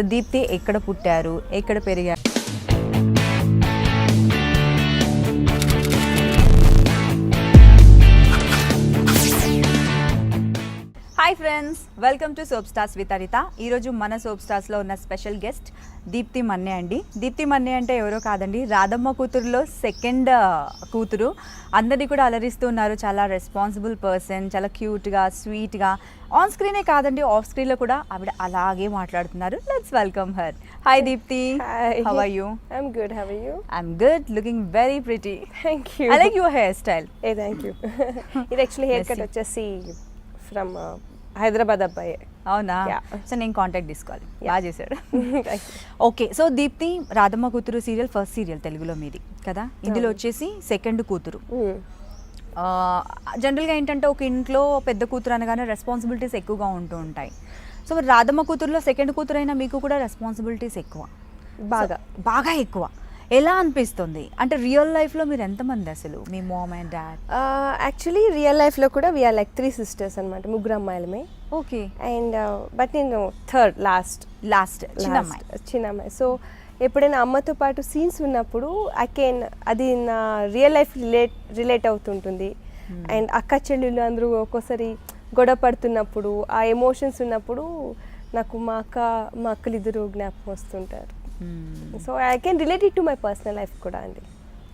దీప్తి ఎక్కడ పుట్టారు, ఎక్కడ పెరిగారు? Hi friends, welcome to soap stars with Anitha. ఈరోజు మన సోప్ స్టార్స్లో ఉన్న స్పెషల్ గెస్ట్ దీప్తి మన్నే అండి. దీప్తి మన్నే అంటే ఎవరో కాదండి, రాధమ్మ కూతురులో సెకండ్ కూతురు. అందరినీ కూడా అలరిస్తూ ఉన్నారు. చాలా రెస్పాన్సిబుల్ పర్సన్, చాలా క్యూట్గా, స్వీట్గా. ఆన్ స్క్రీనే కాదండి, ఆఫ్ స్క్రీన్లో కూడా ఆవిడ అలాగే మాట్లాడుతున్నారు. Let's welcome her. Hi Deepthi. Hi. How are you? I'm good. How are you? I'm good, looking very pretty. Thank you. I like your hair style. Hey, thank you. ఇది యాక్చువల్లీ హెయిర్ కట్ Merci. వచ్చేసి from Hyderabad అబ్బాయి. అవునా? Yeah. So నేను contact తీసుకోవాలి. బాగా చేశాడు. Thank you. Okay, so Deepthi Radhamma Kuthuru serial first serial తెలుగులో మీది కదా. ఇందులో వచ్చేసి సెకండ్ కూతురు. Mm. జనరల్గా ఏంటంటే ఒక ఇంట్లో పెద్ద కూతురు అనగానే రెస్పాన్సిబిలిటీస్ ఎక్కువగా ఉంటూ ఉంటాయి. సో మరి రాధమ్మ కూతురులో సెకండ్ కూతురు అయినా మీకు కూడా రెస్పాన్సిబిలిటీస్ ఎక్కువ, బాగా బాగా ఎక్కువ. ఎలా అనిపిస్తుంది? అంటే రియల్ లైఫ్లో మీరు ఎంతమంది అసలు, మీ mom and dad? Actually real లైఫ్లో కూడా వీఆర్ లైక్ 3 sisters అనమాట, ముగ్గురు అమ్మాయిలమే. ఓకే, అండ్ బట్ నేను థర్డ్ లాస్ట్ చిన్న అమ్మాయి. చిన్న అమ్మాయి. సో ఎప్పుడైనా అమ్మతో పాటు సీన్స్ ఉన్నప్పుడు అది నా రియల్ లైఫ్ రిలేట్ అవుతుంటుంది. అండ్ అక్క చెల్లెళ్ళు అందరూ ఒక్కోసారి గొడవ పడుతున్నప్పుడు, ఆ ఎమోషన్స్ ఉన్నప్పుడు నాకు మా అక్కలు ఇద్దరు జ్ఞాపకం వస్తుంటారు. So I can relate it to my personal life కూడా అండి.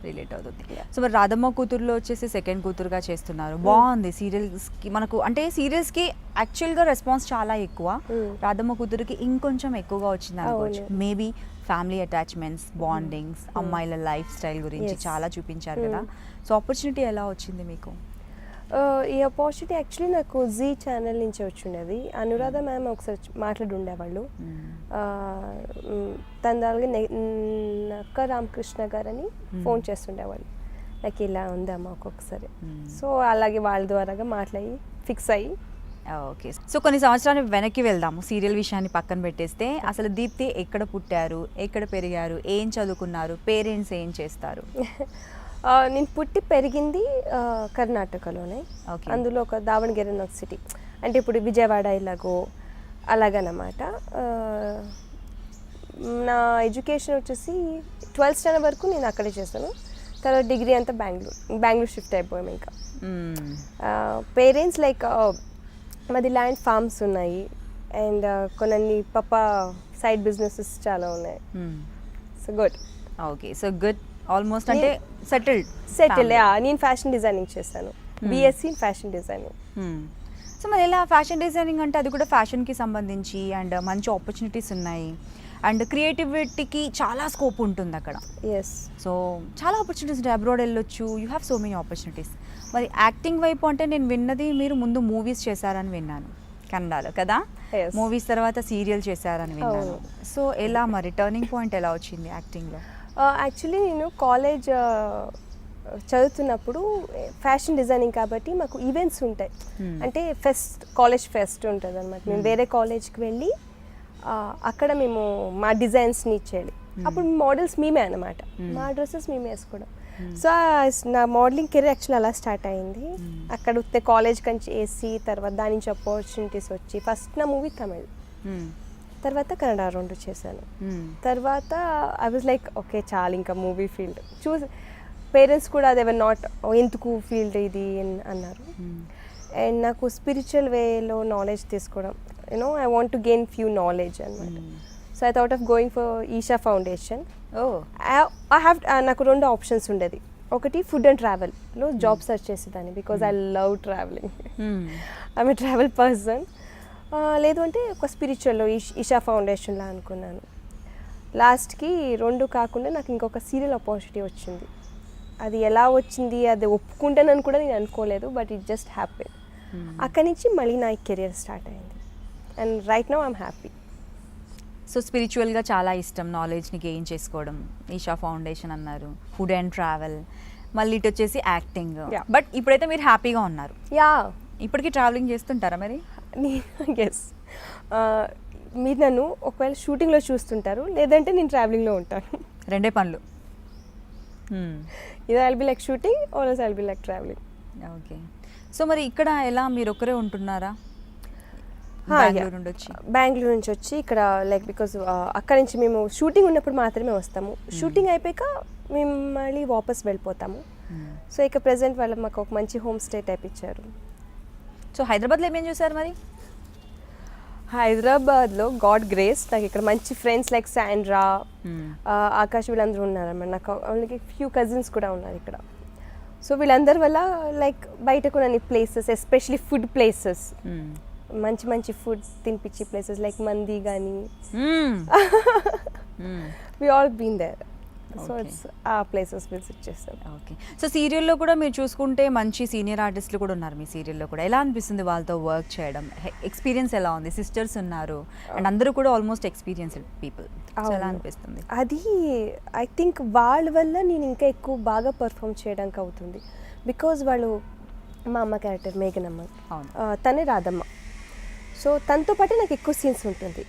రిలేట్ అవుతుంది. సో మరి రాధమ్మ కూతురులో వచ్చేసి సెకండ్ కూతురుగా చేస్తున్నారు. బాగుంది. సీరియల్స్కి మనకు అంటే సీరియల్స్కి యాక్చువల్గా రెస్పాన్స్ చాలా ఎక్కువ. రాధమ్మ కూతురుకి ఇంకొంచెం ఎక్కువగా వచ్చింది అనుకోవచ్చు. మేబీ ఫ్యామిలీ అటాచ్మెంట్స్, బాండింగ్స్, అమ్మాయిల లైఫ్ స్టైల్ గురించి చాలా చూపించారు కదా. సో ఆపర్చునిటీ ఎలా వచ్చింది మీకు? ఈ ఆపర్చునిటీ యాక్చువల్లీ నాకు జీ ఛానల్ నుంచి వచ్చిండేది. అనురాధ మ్యామ్ ఒకసారి మాట్లాడి ఉండేవాళ్ళు. తన దానిగా నక్క రామకృష్ణ గారని ఫోన్ చేస్తుండేవాళ్ళు, నాకు ఇలా ఉందమ్మా ఒక్కొక్కసారి. సో అలాగే వాళ్ళ ద్వారాగా మాట్లాడి ఫిక్స్ అయ్యి. ఓకే, సో కొన్ని సంవత్సరాలు వెనక్కి వెళ్దాము. సీరియల్ విషయాన్ని పక్కన పెట్టేస్తే అసలు దీప్తి ఎక్కడ పుట్టారు, ఎక్కడ పెరిగారు, ఏం చదువుకున్నారు, పేరెంట్స్ ఏం చేస్తారు? నేను పుట్టి పెరిగింది కర్ణాటకలోనే. అందులో ఒక దావణగిరి అని ఒక సిటీ, అంటే ఇప్పుడు విజయవాడ ఇలాగో అలాగనమాట. నా ఎడ్యుకేషన్ వచ్చేసి 12th స్టాండర్డ్ వరకు నేను అక్కడే చేశాను. తర్వాత డిగ్రీ అంతా బెంగళూరు షిఫ్ట్ అయిపోయాము. ఇంకా పేరెంట్స్ లైక్ మాది ల్యాండ్ ఫార్మ్స్ ఉన్నాయి అండ్ కొన్ని సైడ్ బిజినెసెస్ చాలా ఉన్నాయి. So good. Okay, so good. Almost అంటే సెటిల్డ్. నేను ఫ్యాషన్ డిజైనింగ్ చేశాను, బిఎస్సి ఫ్యాషన్ డిజైనింగ్. సో మరి ఎలా ఫ్యాషన్ డిజైనింగ్ అంటే అది కూడా ఫ్యాషన్కి సంబంధించి అండ్ మంచి ఆపర్చునిటీస్ ఉన్నాయి అండ్ క్రియేటివిటీకి చాలా స్కోప్ ఉంటుంది అక్కడ. ఎస్. సో చాలా ఆపర్చునిటీస్ ఉంటాయి, అబ్రాడ్ వెళ్ళొచ్చు, you have so many opportunities. మరి యాక్టింగ్ వైపు అంటే నేను విన్నది మీరు ముందు మూవీస్ చేశారని విన్నాను కన్నడలో కదా. మూవీస్ తర్వాత సీరియల్ చేశారని విన్నాను. సో ఎలా మరి టర్నింగ్ పాయింట్ ఎలా వచ్చింది యాక్టింగ్లో? యాక్చువల్లీ నేను కాలేజ్ చదువుతున్నప్పుడు ఫ్యాషన్ డిజైనింగ్ కాబట్టి మాకు ఈవెంట్స్ ఉంటాయి. అంటే కాలేజ్ ఫెస్ట్ ఉంటుంది అనమాట. మేము వేరే కాలేజ్కి వెళ్ళి అక్కడ మేము మా డిజైన్స్ని ఇచ్చేయాలి. అప్పుడు మోడల్స్ మేమే అనమాట, మా డ్రెస్సెస్ మేమే వేసుకోవడం. సో నా మోడలింగ్ కెరీర్ యాక్చువల్లీ అలా స్టార్ట్ అయింది. అక్కడ వస్తే కాలేజ్ కంచి వేసి తర్వాత దాని నుంచి ఆపర్చునిటీస్ వచ్చి ఫస్ట్ నా మూవీ తమిళ్, తర్వాత కన్నడ 2 చేశాను. తర్వాత ఐ వాజ్ లైక్ ఓకే చాలు ఇంకా మూవీ ఫీల్డ్ చూసి పేరెంట్స్ కూడా అది ఎవర్ నాట్ ఎందుకు ఫీల్డ్ ఇది అన్నారు. అండ్ నాకు స్పిరిచువల్ వేలో నాలెడ్జ్ తీసుకోవడం, you know I want to gain few knowledge అనమాట. So I thought of going for Isha foundation. నాకు 2 ఆప్షన్స్ ఉండేది. ఒకటి ఫుడ్ అండ్ ట్రావెల్లో జాబ్ సర్చ్ చేసేదాన్ని because I love travelling, I'm a travel person. లేదు అంటే ఒక స్పిరిచువల్లో ఈషా ఫౌండేషన్లో అనుకున్నాను. లాస్ట్కి 2 కాకుండా నాకు ఇంకొక సీరియల్ ఆపర్చునిటీ వచ్చింది. అది ఎలా వచ్చింది, అది ఒప్పుకుంటానని కూడా నేను అనుకోలేదు, బట్ ఇట్ జస్ట్ హ్యాపెన్. అక్కడి నుంచి మళ్ళీ నా కెరియర్ స్టార్ట్ అయింది and right now I'm happy. So స్పిరిచువల్గా చాలా ఇష్టం, నాలెడ్జ్ని గెయిన్ చేసుకోవడం. ఈషా ఫౌండేషన్ అన్నారు, ఫుడ్ అండ్ ట్రావెల్, మళ్ళీ ఇటు వచ్చేసి యాక్టింగ్. బట్ ఇప్పుడైతే మీరు హ్యాపీగా ఉన్నారు. యా. ఇప్పటికీ ట్రావెలింగ్ చేస్తుంటారా మరి? ఎస్. మీరు నన్ను ఒకవేళ షూటింగ్లో చూస్తుంటారు, లేదంటే నేను ట్రావెలింగ్లో ఉంటాను. 2 పనులు. ఇది I'll be like shooting or I'll be like travelling. Okay, so మరి ఇక్కడ ఎలా మీరు ఒక్కరే ఉంటున్నారా? బెంగళూరు నుండి వచ్చి బెంగళూరు నుంచి వచ్చి ఇక్కడ లైక్ బికాజ్ అక్కడ నుంచి మేము షూటింగ్ ఉన్నప్పుడు మాత్రమే వస్తాము. షూటింగ్ అయిపోయాక మేము మళ్ళీ వాపస్ వెళ్ళిపోతాము. సో ఇక ప్రెసెంట్ వాళ్ళు మాకు ఒక మంచి హోమ్ స్టే టైప్ ఇచ్చారు. సో హైదరాబాద్లో ఏమేం చూసారు మరి? హైదరాబాద్లో గాడ్ గ్రేస్ నాకు ఇక్కడ మంచి ఫ్రెండ్స్ లైక్ శాండ్రా, ఆకాష్ వీళ్ళందరూ ఉన్నారన్నమాట. నాకు ఓన్లీ ఫ్యూ కజిన్స్ కూడా ఉన్నారు ఇక్కడ. సో వీళ్ళందరి వల్ల లైక్ బయట కూడా ప్లేసెస్, ఎస్పెషలీ ఫుడ్ ప్లేసెస్, మంచి మంచి ఫుడ్ తినిపించే ప్లేసెస్ లైక్ మంది కానీ we all been there. So it's ఆ ప్లేసెస్ విజిట్ చేస్తాం. ఓకే. సో సీరియల్లో కూడా మీరు చూసుకుంటే మంచి సీనియర్ ఆర్టిస్టులు కూడా ఉన్నారు మీ సీరియల్లో కూడా. ఎలా అనిపిస్తుంది వాళ్ళతో వర్క్ చేయడం? ఎక్స్పీరియన్స్ ఎలా ఉంది? సిస్టర్స్ ఉన్నారు అండ్ అందరూ కూడా ఆల్మోస్ట్ ఎక్స్పీరియన్స్డ్ పీపుల్. ఎలా అనిపిస్తుంది? అది ఐ థింక్ వాళ్ళ వల్ల నేను ఇంకా ఎక్కువ బాగా పర్ఫామ్ చేయడానికి అవుతుంది. బికాజ్ వాళ్ళు మా అమ్మ క్యారెక్టర్ మేఘనమ్మ, తనే రాధమ్మ. సో తనతో పాటు నాకు ఎక్కువ సీన్స్ ఉంటుంది.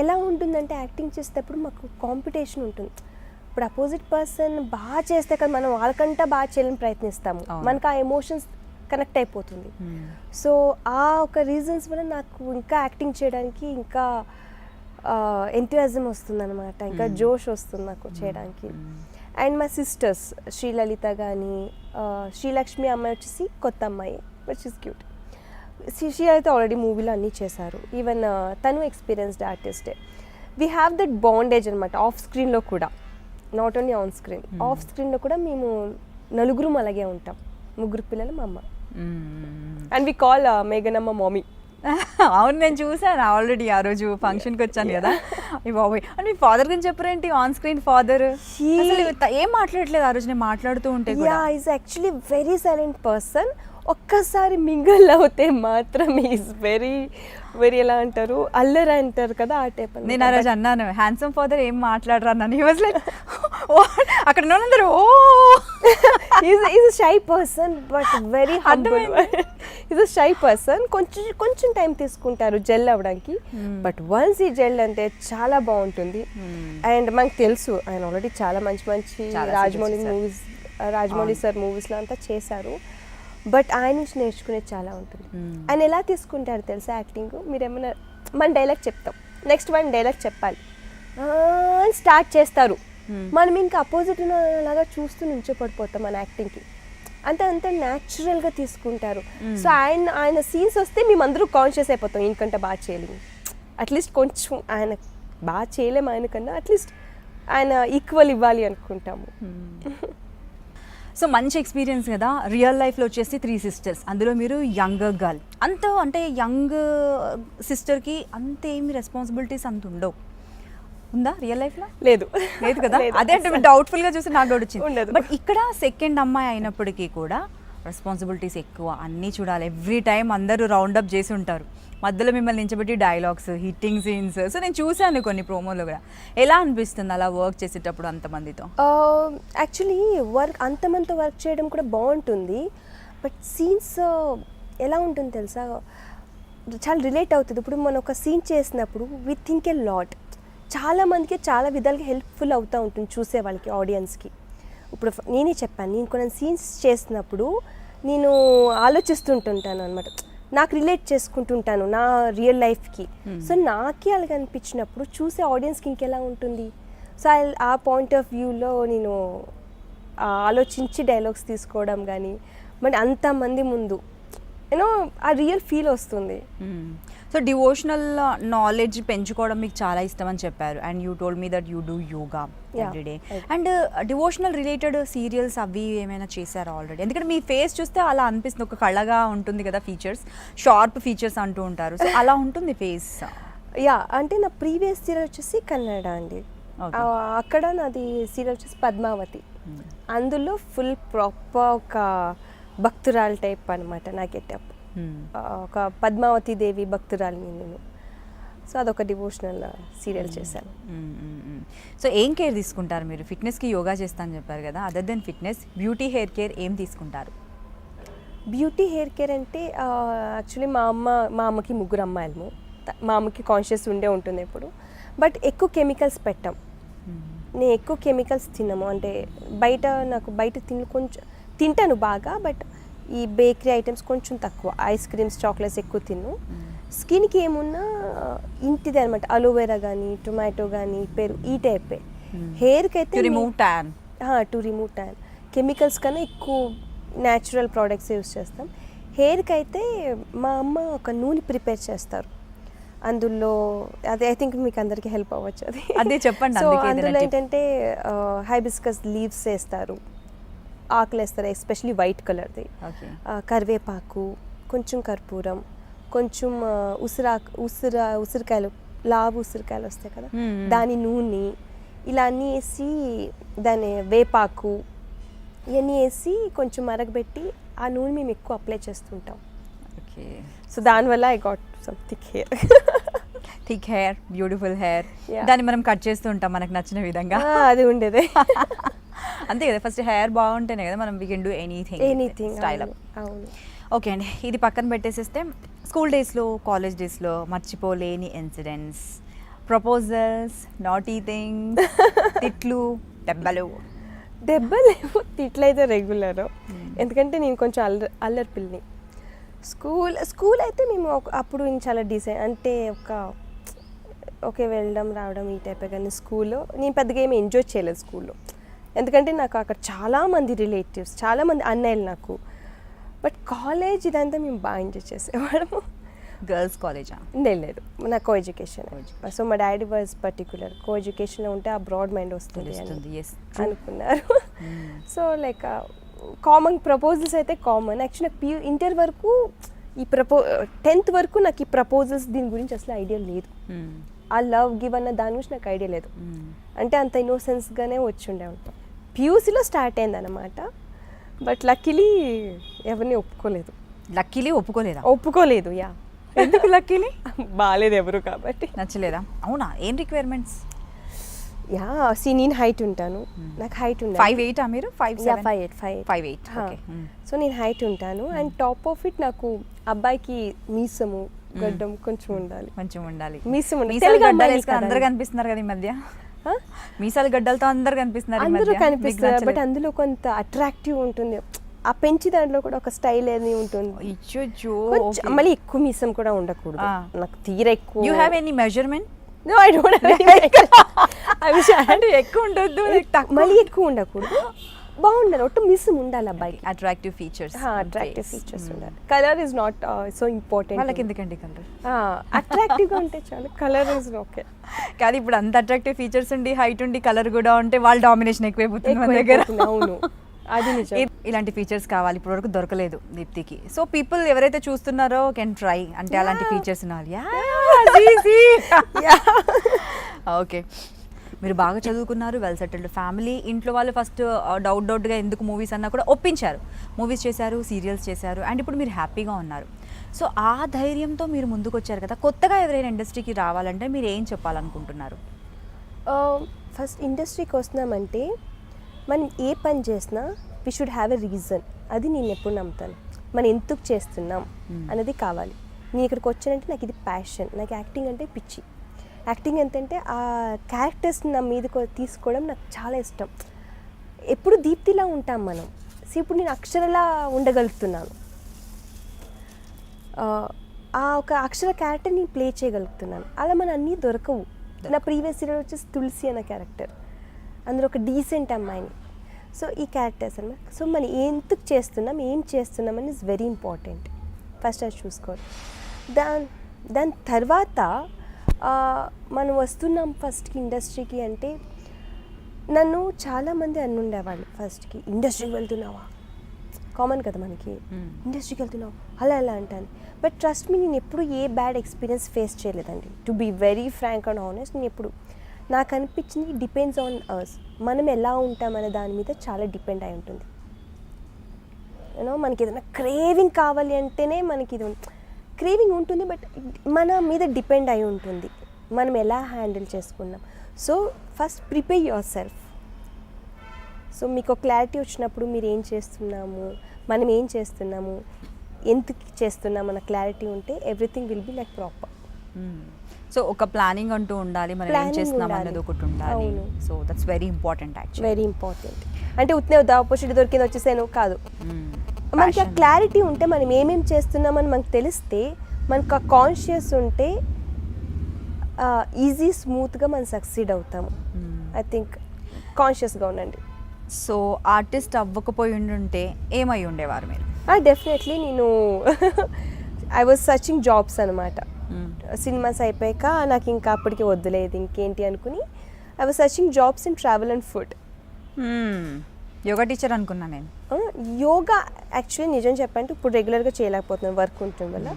ఎలా ఉంటుందంటే యాక్టింగ్ చేసేటప్పుడు మాకు కాంపిటీషన్ ఉంటుంది. ఇప్పుడు అపోజిట్ పర్సన్ బాగా చేస్తే కదా మనం వాళ్ళకంటే బాగా చేయాలని ప్రయత్నిస్తాము. మనకు ఆ ఎమోషన్స్ కనెక్ట్ అయిపోతుంది. సో ఆ ఒక రీజన్స్ వల్ల నాకు ఇంకా యాక్టింగ్ చేయడానికి ఇంకా ఎంథూసియాజం వస్తుంది అనమాట, ఇంకా జోష్ వస్తుంది నాకు చేయడానికి. అండ్ మా సిస్టర్స్ శ్రీలలిత కానీ, శ్రీలక్ష్మి అమ్మాయి వచ్చేసి కొత్త అమ్మాయి which is cute. Srilalitha already మూవీలో అన్నీ చేశారు. ఈవెన్ తను ఎక్స్పీరియన్స్డ్ ఆర్టిస్టే. వీ హ్యావ్ దట్ బాండేజ్ అనమాట ఆఫ్ స్క్రీన్లో కూడా, not only on screen. Off స్క్రీన్లో కూడా మేము నలుగురు అలాగే ఉంటాం. ముగ్గురు పిల్లలు మా అమ్మ. అండ్ వి కాల్ మేఘనమ్మ మామీ. అవును, నేను చూసాను ఆల్రెడీ. ఆ రోజు ఫంక్షన్కి వచ్చాను కదా. బాబోయ్, అంటే మీ ఫాదర్ గురించి చెప్పరేంటి? ఆన్ స్క్రీన్ ఫాదర్ ఏం మాట్లాడలేదు ఆ రోజు నేను మాట్లాడుతూ ఉంటే. Is actually very silent person. ఒక్కసారి మింగల్ అవుతే మాత్రం ఈజ్ వెరీ వెరీ ఎలా అంటారు, అల్లరి అంటారు కదా, ఆ టైప్. నేను ఆ రోజు అన్నాను హ్యాండ్సమ్ ఫాదర్ ఏం మాట్లాడరా అన్నాను. హి వాజ్ లైక్ అక్కడ ఉన్నందరూ who is shy person but very humble. Is shy person. కొంచెం టైం తీసుకుంటారు జెల్ అవ్వడానికి, బట్ వన్స్ ఈ జెల్ అంటే చాలా బాగుంటుంది. అండ్ మనకు తెలుసు ఆయన ఆల్రెడీ చాలా మంచి మంచి రాజమౌళి సార్ మూవీస్లో అంతా చేశారు. బట్ ఆయన నుంచి నేర్చుకునేది చాలా ఉంటుంది. ఆయన ఎలా తీసుకుంటారు తెలుసా యాక్టింగ్? మీరు ఏమైనా మన డైలాగ్ చెప్తాం, నెక్స్ట్ వన్ డైలాగ్ చెప్పాలి అని స్టార్ట్ చేస్తారు. మనం ఇంకా అపోజిట్ లాగా చూస్తూ నించోపడిపోతాం మన యాక్టింగ్కి. అంత న్యాచురల్గా తీసుకుంటారు. సో ఆయన సీన్స్ వస్తే మేమందరూ కాన్షియస్ అయిపోతాం ఇంకంటే బాగా చేయలేము. అట్లీస్ట్ కొంచెం ఆయన బాగా చేయలేము, ఆయనకన్నా అట్లీస్ట్ ఆయన ఈక్వల్ ఇవ్వాలి అనుకుంటాము. సో మంచి ఎక్స్పీరియన్స్ కదా. రియల్ లైఫ్లో వచ్చేసి 3 సిస్టర్స్, అందులో మీరు యంగర్ గర్ల్. అంటే యంగ్ సిస్టర్కి అంత ఏమి రెస్పాన్సిబిలిటీస్ అంత ఉండవు. ఉందా రియల్ లైఫ్లో? లేదు కదా. అదే అంటే డౌట్ఫుల్గా చూసి నాకు డౌట్ వచ్చింది. బట్ ఇక్కడ సెకండ్ అమ్మాయి అయినప్పటికీ కూడా రెస్పాన్సిబిలిటీస్ ఎక్కువ, అన్నీ చూడాలి. ఎవ్రీ టైం అందరూ రౌండప్ చేసి ఉంటారు, మధ్యలో మిమ్మల్ని నించబెట్టి డైలాగ్స్, హిట్టింగ్ సీన్స్. సో నేను చూశాను కొన్ని ప్రోమోలో కూడా. ఎలా అనిపిస్తుంది అలా వర్క్ చేసేటప్పుడు అంతమందితో? యాక్చువల్లీ అంతమందితో వర్క్ చేయడం కూడా బాగుంటుంది. బట్ సీన్స్ ఎలా ఉంటుంది తెలుసా, చాలా రిలేట్ అవుతుంది. ఇప్పుడు మనం ఒక సీన్ చేసినప్పుడు వి థింక్ ఏ లాట్. చాలామందికి చాలా విధాలుగా హెల్ప్ఫుల్ అవుతూ ఉంటుంది చూసే వాళ్ళకి, ఆడియన్స్కి. ఇప్పుడు నేనే చెప్పాను, నేను కొన్ని సీన్స్ చేసినప్పుడు నేను ఆలోచిస్తుంటుంటాను అనమాట, నాకు రిలేట్ చేసుకుంటుంటాను నా రియల్ లైఫ్కి. సో నాకే అలాగ అనిపించినప్పుడు చూసే ఆడియన్స్కి ఇంకెలా ఉంటుంది. సో ఆ పాయింట్ ఆఫ్ వ్యూలో నేను ఆలోచించి డైలాగ్స్ తీసుకోవడం కానీ, బట్ అంతమంది ముందు యూనో ఆ రియల్ ఫీల్ వస్తుంది. సో డివోషనల్ నాలెడ్జ్ పెంచుకోవడం మీకు చాలా ఇష్టం అని చెప్పారు. And you told me that you do yoga everyday. And devotional related serials అవి ఏమైనా చేశారా ఆల్రెడీ? ఎందుకంటే మీ ఫేస్ చూస్తే అలా అనిపిస్తుంది, ఒక కళగా ఉంటుంది కదా, ఫీచర్స్ షార్ప్ ఫీచర్స్ అంటూ ఉంటారు. సో అలా ఉంటుంది ఫేస్. అంటే నా ప్రీవియస్ సీరియల్ వచ్చేసి కన్నడ అండి. అక్కడ నాది సీరియల్ వచ్చేసి పద్మావతి. అందులో ఫుల్ ప్రాపర్ ఒక భక్తురాలు టైప్ అనమాట నా గెటప్. ఒక పద్మావతి దేవి భక్తురాలిని నేను. సో అదొక డివోషనల్ సీరియల్ చేశాను. సో ఏం కేర్ తీసుకుంటారు మీరు? ఫిట్నెస్కి యోగా చేస్తాను చెప్పారు కదా, other than fitness beauty hair care ఏం తీసుకుంటారు? బ్యూటీ హెయిర్ కేర్ అంటే యాక్చువల్లీ మా అమ్మకి 3 అమ్మాయిలు. మా అమ్మకి కాన్షియస్ ఉంటుంది ఎప్పుడు. బట్ ఎక్కువ కెమికల్స్ పెట్టాం. నేను ఎక్కువ కెమికల్స్ తిన్నాము. అంటే నాకు బయట కొంచెం తింటాను బాగా, బట్ ఈ బేకరీ ఐటమ్స్ కొంచెం తక్కువ. ఐస్ క్రీమ్స్, చాక్లెట్స్ ఎక్కువ తిన్ను. స్కిన్కి ఏమున్నా ఇంటిది అనమాట, అలోవెరా కానీ టొమాటో కానీ పెరుగు ఈ టైపే. హెయిర్కి అయితే remove tan. To remove tan. Chemicals కన్నా ఎక్కువ న్యాచురల్ ప్రోడక్ట్స్ యూస్ చేస్తాం. హెయిర్కి అయితే మా అమ్మ ఒక నూనె ప్రిపేర్ చేస్తారు, అందులో అది ఐ థింక్ మీకు అందరికీ హెల్ప్ అవ్వచ్చు అది. అదే చెప్పండి. సో అందుకే అందులో ఏదైనా tip. ఏంటంటే హైబిస్కస్ లీవ్స్ వేస్తారు, ఆకులు వేస్తారు, ఎస్పెషలీ వైట్ కలర్ది. Okay. కరివేపాకు, కొంచెం కర్పూరం, కొంచెం ఉసిరికాయలు, లావు ఉసిరికాయలు వస్తాయి కదా, దాని నూనె, ఇలా అన్నీ వేసి దాని వేపాకు ఇవన్నీ వేసి కొంచెం మరగబెట్టి ఆ నూనె మేము ఎక్కువ అప్లై చేస్తుంటాం. ఓకే. సో దానివల్ల I got some thick hair. Thick hair, beautiful hair. Yeah. దాన్ని మనం కట్ చేస్తూ ఉంటాం మనకు నచ్చిన విధంగా. అది ఉండేదే. అంతే కదా, ఫస్ట్ హెయిర్ బాగుంటేనే కదా మనం we can do anything style up. అవును. ఓకే అండి, ఇది పక్కన పెట్టేసేస్తే స్కూల్ డేస్లో, కాలేజ్ డేస్లో మర్చిపోలేని ఇన్సిడెంట్స్, ప్రపోజల్స్, నాటీ థింగ్స్, తిట్లు, దెబ్బలు. దెబ్బలు తిట్లయితే రెగ్యులర్, ఎందుకంటే నేను కొంచెం అల్లరి పిల్లని. స్కూల్ అయితే మేము అప్పుడు చాలా డిసైడ్ అంటే ఓకే వెళ్ళడం రావడం ఈ టైపే. కానీ స్కూల్లో నేను పెద్దగా ఏమి ఎంజాయ్ చేయలేదు స్కూల్లో, ఎందుకంటే నాకు అక్కడ చాలామంది రిలేటివ్స్, చాలామంది అన్నయ్యలు నాకు. బట్ కాలేజ్ ఇదంతా మేము బాగా ఎంజాయ్ చేసేవాళ్ళము. గర్ల్స్ కాలేజా? లేదు, నా కో ఎడ్యుకేషన్. సో మా డాడీ వాజ్ పర్టికులర్, కో ఎడ్యుకేషన్లో ఉంటే ఆ బ్రాడ్ మైండ్ వస్తుంది అని అనుకున్నారు. సో లైక్ కామన్ ప్రపోజల్స్ అయితే కామన్. యాక్చువల్లీ నాకు ఇంటర్ వరకు ఈ 10th వరకు నాకు ఈ ప్రపోజల్స్ దీని గురించి అసలు ఐడియా లేదు. ఆ లవ్ గివ్ అన్న దాని గురించి నాకు ఐడియా లేదు, అంటే అంత ఇన్నోసెన్స్గానే వచ్చి ఉండే ఉంటాం. PUCలో స్టార్ట్ అయింది అనమాట. బట్ లక్కీలీ ఎవరిని ఒప్పుకోలేదు. యా, ఎందుకు లక్కీలీ? బాగాలేదు ఎవరు కాబట్టి. నచ్చలేదా? అవునా? ఏం రిక్వైర్మెంట్స్? యా, నేను హైట్ ఉంటాను, నాకు హైట్ ఉంది 5'8" మీరు? 5'8". 5'8". సో నేను హైట్ ఉంటాను, అండ్ టాప్ ఆఫ్ ఇట్ నాకు అబ్బాయికి మీసము గడ్డం కొంచెం ఉండాలి. మీసం అందరు కనిపిస్తున్నారు కదా ఈ మధ్య, మీసాలు గడ్డలతో అందరు కనిపిస్తున్నారు. అందరూ కనిపిస్తున్నారు, బట్ అందులో కొంత అట్రాక్టివ్ ఉంటుంది. ఆ పెంచి దాంట్లో కూడా ఒక స్టైల్ అనేది ఉంటుంది. మళ్ళీ ఎక్కువ మీసం కూడా ఉండకూడదు, నాకు తీరా ఎక్కువ. You have any measurement? No, I don't have any. I wish I had. ఎక్కువ ఉండొద్దు, మళ్ళీ ఎక్కువ ఉండకూడదు, బాగుండాలి, ఒట్టు మిస్సం ఉండాలి అబ్బాయికి. అట్రాక్టివ్ ఫీచర్స్ ఉండాలి. Colour is not so important. వాళ్ళకి ఎందుకండి కలర్? అట్రాక్టివ్గా ఉంటే చాలు, కలర్ ఇస్ ఓకే. కానీ ఇప్పుడు అంత అట్రాక్టివ్ ఫీచర్స్ ఉండి, హైట్ ఉండి, కలర్ కూడా ఉంటే వాళ్ళ డామినేషన్ ఎక్కువైపోతుంది మన దగ్గర. అవును, అది నిజం. ఇలాంటి ఫీచర్స్ కావాలి, ఇప్పుడు వరకు దొరకలేదు దీప్తికి. సో పీపుల్ ఎవరైతే చూస్తున్నారో కెన్ ట్రై, అంటే అలాంటి ఫీచర్స్ ఉండాలి. ఓకే, మీరు బాగా చదువుకున్నారు, వెల్ సెటిల్డ్ ఫ్యామిలీ, ఇంట్లో వాళ్ళు ఫస్ట్ డౌట్గా ఎందుకు మూవీస్ అన్నా కూడా ఒప్పించారు, మూవీస్ చేశారు, సీరియల్స్ చేశారు, అండ్ ఇప్పుడు మీరు హ్యాపీగా ఉన్నారు. సో ఆ ధైర్యంతో మీరు ముందుకు వచ్చారు కదా. కొత్తగా ఎవరైనా ఇండస్ట్రీకి రావాలంటే మీరు ఏం చెప్పాలనుకుంటున్నారు? ఫస్ట్ ఇండస్ట్రీకి వస్తున్నామంటే మనం ఏ పని చేసినా we should have a reason. అది నేను ఎప్పుడు నమ్ముతాను, మనం ఎందుకు చేస్తున్నాం అనేది కావాలి. నేను ఇక్కడికి వచ్చానంటే నాకు ఇది ప్యాషన్, నాకు యాక్టింగ్ అంటే పిచ్చి. యాక్టింగ్ ఎంతంటే ఆ క్యారెక్టర్స్ నా మీదకి తీసుకోవడం నాకు చాలా ఇష్టం. ఎప్పుడు దీప్తిలా ఉంటాం మనం. సో ఇప్పుడు నేను అక్షరలా ఉండగలుగుతున్నాను, ఆ ఒక అక్షర క్యారెక్టర్ నేను ప్లే చేయగలుగుతున్నాను. అలా మన అన్నీ దొరకవు. నా ప్రీవియస్ సీరియల్ వచ్చేసి తులసి అన్న క్యారెక్టర్, అందులో ఒక డీసెంట్ అమ్మాయిని. సో ఈ క్యారెక్టర్స్ అన్నమాట. సో మనం ఎందుకు చేస్తున్నాం, ఏం చేస్తున్నాం అని ఇస్ వెరీ ఇంపార్టెంట్. ఫస్ట్ అది చూసుకోవాలి. దాని తర్వాత మనం వస్తున్నాం ఫస్ట్కి ఇండస్ట్రీకి అంటే, నన్ను చాలామంది అనుండేవాళ్ళు ఫస్ట్కి, ఇండస్ట్రీకి వెళ్తున్నావా, కామన్ కదా మనకి, ఇండస్ట్రీకి వెళ్తున్నావు అలా అంటాను. బట్ ట్రస్ట్ మీ, నేను ఎప్పుడు ఏ బ్యాడ్ ఎక్స్పీరియన్స్ ఫేస్ చేయలేదండి. To be very frank and honest, నేను ఎప్పుడు నాకు అనిపించింది డిపెండ్స్ ఆన్ అస్. మనం ఎలా ఉంటామనే దాని మీద చాలా డిపెండ్ అయి ఉంటుంది. యూనో, మనకి ఏదైనా క్రేవింగ్ కావాలి అంటేనే మనకి ఇది క్రేవింగ్ ఉంటుంది, బట్ మన మీద డిపెండ్ అయి ఉంటుంది మనం ఎలా హ్యాండిల్ చేసుకున్నాం. So first prepare your self. So మీకు క్లారిటీ వచ్చినప్పుడు మీరు ఏం చేస్తున్నాము, మనం ఏం చేస్తున్నాము, ఎందుకు చేస్తున్నాం అన్న క్లారిటీ ఉంటే everything will be like proper. So ఒక ప్లానింగ్ అంటూ ఉండాలి, మనం ఏం చేస్తున్నాం అన్నది ఒకటి ఉండాలి. So that's very important, actually very important. అంటే ఉత్నే ఆపర్చునిటీ దొరికింది వచ్చేసాను కాదు, మనకి ఆ క్లారిటీ ఉంటే మనం ఏమేమి చేస్తున్నామని మనకు తెలిస్తే మనకు ఆ కాన్షియస్ ఉంటే ఈజీ స్మూత్గా మనం సక్సీడ్ అవుతాము. ఐ థింక్ కాన్షియస్గా ఉండండి. సో ఆర్టిస్ట్ అవ్వకపోయి ఉండుంటే ఏమై ఉండేవారు మీరు? డెఫినెట్లీ నేను ఐ వాజ్ సర్చింగ్ జాబ్స్ అనమాట. సినిమాస్ అయిపోయాక నాకు ఇంకా అప్పటికి వద్దులేదు ఇంకేంటి అనుకుని I was searching jobs in travel and food. Yoga teacher అనుకున్నా నేను. యోగా యాక్చువల్లీ నిజం చెప్పంటే ఇప్పుడు రెగ్యులర్గా చేయలేకపోతున్నాను వర్క్ ఉంటుంది వల్ల.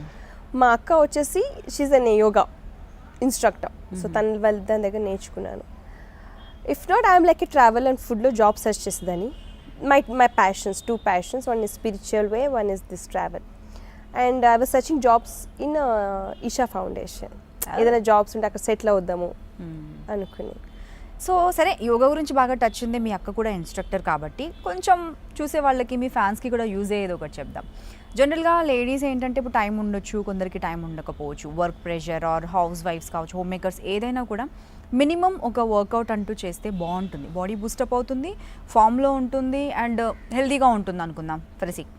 మా అక్క వచ్చేసి she's an yoga instructor. So దాని దగ్గర నేర్చుకున్నాను. If not I'm like travel and ఫుడ్లో జాబ్ సెర్చ్ చేసేదాన్ని. My passions, 2 passions, one is spiritual way, one is this travel. And I was searching jobs in Isha Foundation. ఏదైనా jobs ఉంటే అక్కడ settle అవుద్దాము అనుకుని. So సరే, యోగా గురించి బాగా టచ్ ఉంది, మీ అక్క కూడా ఇన్స్ట్రక్టర్ కాబట్టి కొంచెం చూసే వాళ్ళకి, మీ ఫ్యాన్స్కి కూడా యూజ్ అయ్యేది ఒకటి చెప్దాం. జనరల్గా లేడీస్ ఏంటంటే ఇప్పుడు టైం ఉండొచ్చు, కొందరికి టైం ఉండకపోవచ్చు, work pressure or house wives కావచ్చు, హోమ్ మేకర్స్ ఏదైనా కూడా మినిమం ఒక వర్కౌట్ అంటూ చేస్తే బాగుంటుంది. బాడీ బూస్టప్ అవుతుంది, ఫామ్లో ఉంటుంది అండ్ హెల్తీగా ఉంటుంది అనుకుందాం ఫిజిక్.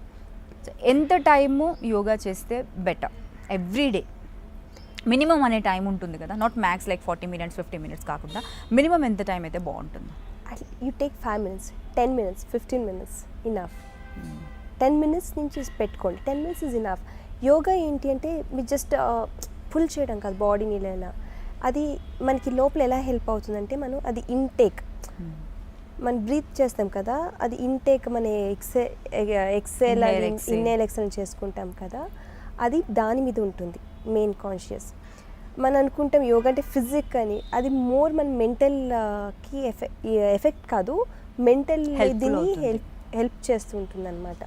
ఎంత టైము యోగా చేస్తే బెటర్ ఎవ్రీడే? మినిమం అనే టైం ఉంటుంది కదా, not max like 40 minutes 50 minutes కాకుండా మినిమం ఎంత టైం అయితే బాగుంటుంది? You take 5 minutes, 10 minutes, 15 minutes enough. 10 minutes నుంచి పెట్టుకోండి. 10 minutes ఇస్ ఇనఫ్. యోగా ఏంటి అంటే మీరు జస్ట్ పుల్ చేయడం కాదు బాడీని ఇలా. అది మనకి లోపల ఎలా హెల్ప్ అవుతుందంటే మనం అది ఇంటేక్, మనం బ్రీత్ చేస్తాం కదా, అది ఇంటేక్ మన ఎక్సేల్ ఇన్హేల్ ఎక్సేల్ చేసుకుంటాం కదా, అది దాని మీద ఉంటుంది మెయిన్ కాన్షియస్. మనం అనుకుంటాం యోగా అంటే ఫిజిక్ అని, అది మోర్ మన మెంటల్కి ఎఫెక్ట్ కాదు, మెంటల్ దీన్ని హెల్ప్ చేస్తూ ఉంటుంది అనమాట.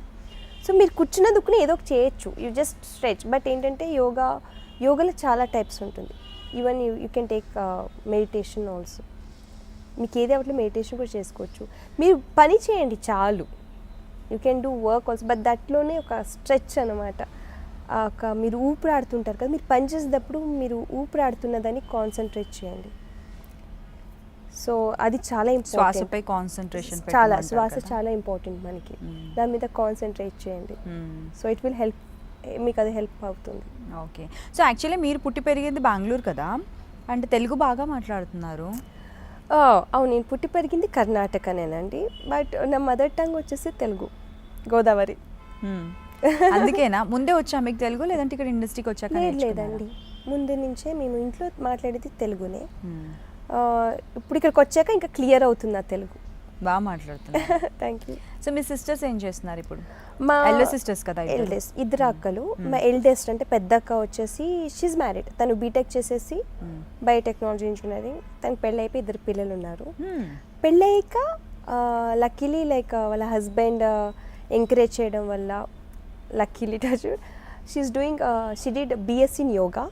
సో మీరు కూర్చున్నందుకునే ఏదో ఒకటి చేయొచ్చు, యూ జస్ట్ స్ట్రెచ్. బట్ ఏంటంటే యోగాలో చాలా టైప్స్ ఉంటుంది. Even you can take meditation also. మీకు ఏది అవ్వట్లేదు మెడిటేషన్ కూడా చేసుకోవచ్చు. మీరు పని చేయండి చాలు, you can do work also, but దట్లోనే ఒక స్ట్రెచ్ అనమాట. ఒక మీరు ఊపిరాడుతుంటారు కదా, మీరు పని చేసేటప్పుడు మీరు ఊపిరాడుతున్నదాన్ని కాన్సన్ట్రేట్ చేయండి. సో అది చాలా ఇంపార్టెంట్. శ్వాసపై కాన్సన్ట్రేషన్, శ్వాస చాలా ఇంపార్టెంట్ మనకి. దాని మీద కాన్సన్ట్రేట్ చేయండి. సో ఇట్ విల్ హెల్ప్, మీకు అది హెల్ప్ అవుతుంది. ఓకే. సో యాక్చువల్లీ మీరు పుట్టి పెరిగింది బెంగళూరు కదా, అంటే తెలుగు బాగా మాట్లాడుతున్నారు? అవును, నేను పుట్టి పెరిగింది కర్ణాటకనేనండి, బట్ నా మదర్ టంగ్ వచ్చేసి తెలుగు, గోదావరి. అందుకేనా ముందే వచ్చా మీకు తెలుగు, లేదంటే ఇక్కడ ఇండస్ట్రీకి వచ్చాక? లేదండి, ముందు నుంచే మేము ఇంట్లో మాట్లాడేది తెలుగునే. ఇప్పుడు ఇక్కడికి వచ్చాక ఇంకా క్లియర్ అవుతుంది ఆ తెలుగు. బాగా మాట్లాడుతున్నారు. Thank you. So me sisters ఏం చేస్తున్నారు ఇప్పుడు? మా ఎల్డర్ సిస్టర్స్ కదా? ఎల్డెస్ట్ ఇద్దరు అక్కలు. మా ఎల్డెస్ట్ అంటే పెద్ద అక్క వచ్చేసి షీజ్ మ్యారీడ్, తను బీటెక్ చేసేసి బయోటెక్నాలజీ ఇంజనీరింగ్, తనకు పెళ్ళి అయిపోయి 2 పిల్లలు ఉన్నారు. పెళ్ళయ్యాక లక్కీలీ లైక్ వాళ్ళ హస్బెండ్ ఎంకరేజ్ చేయడం వల్ల luckily she is doing she did BSc in yoga,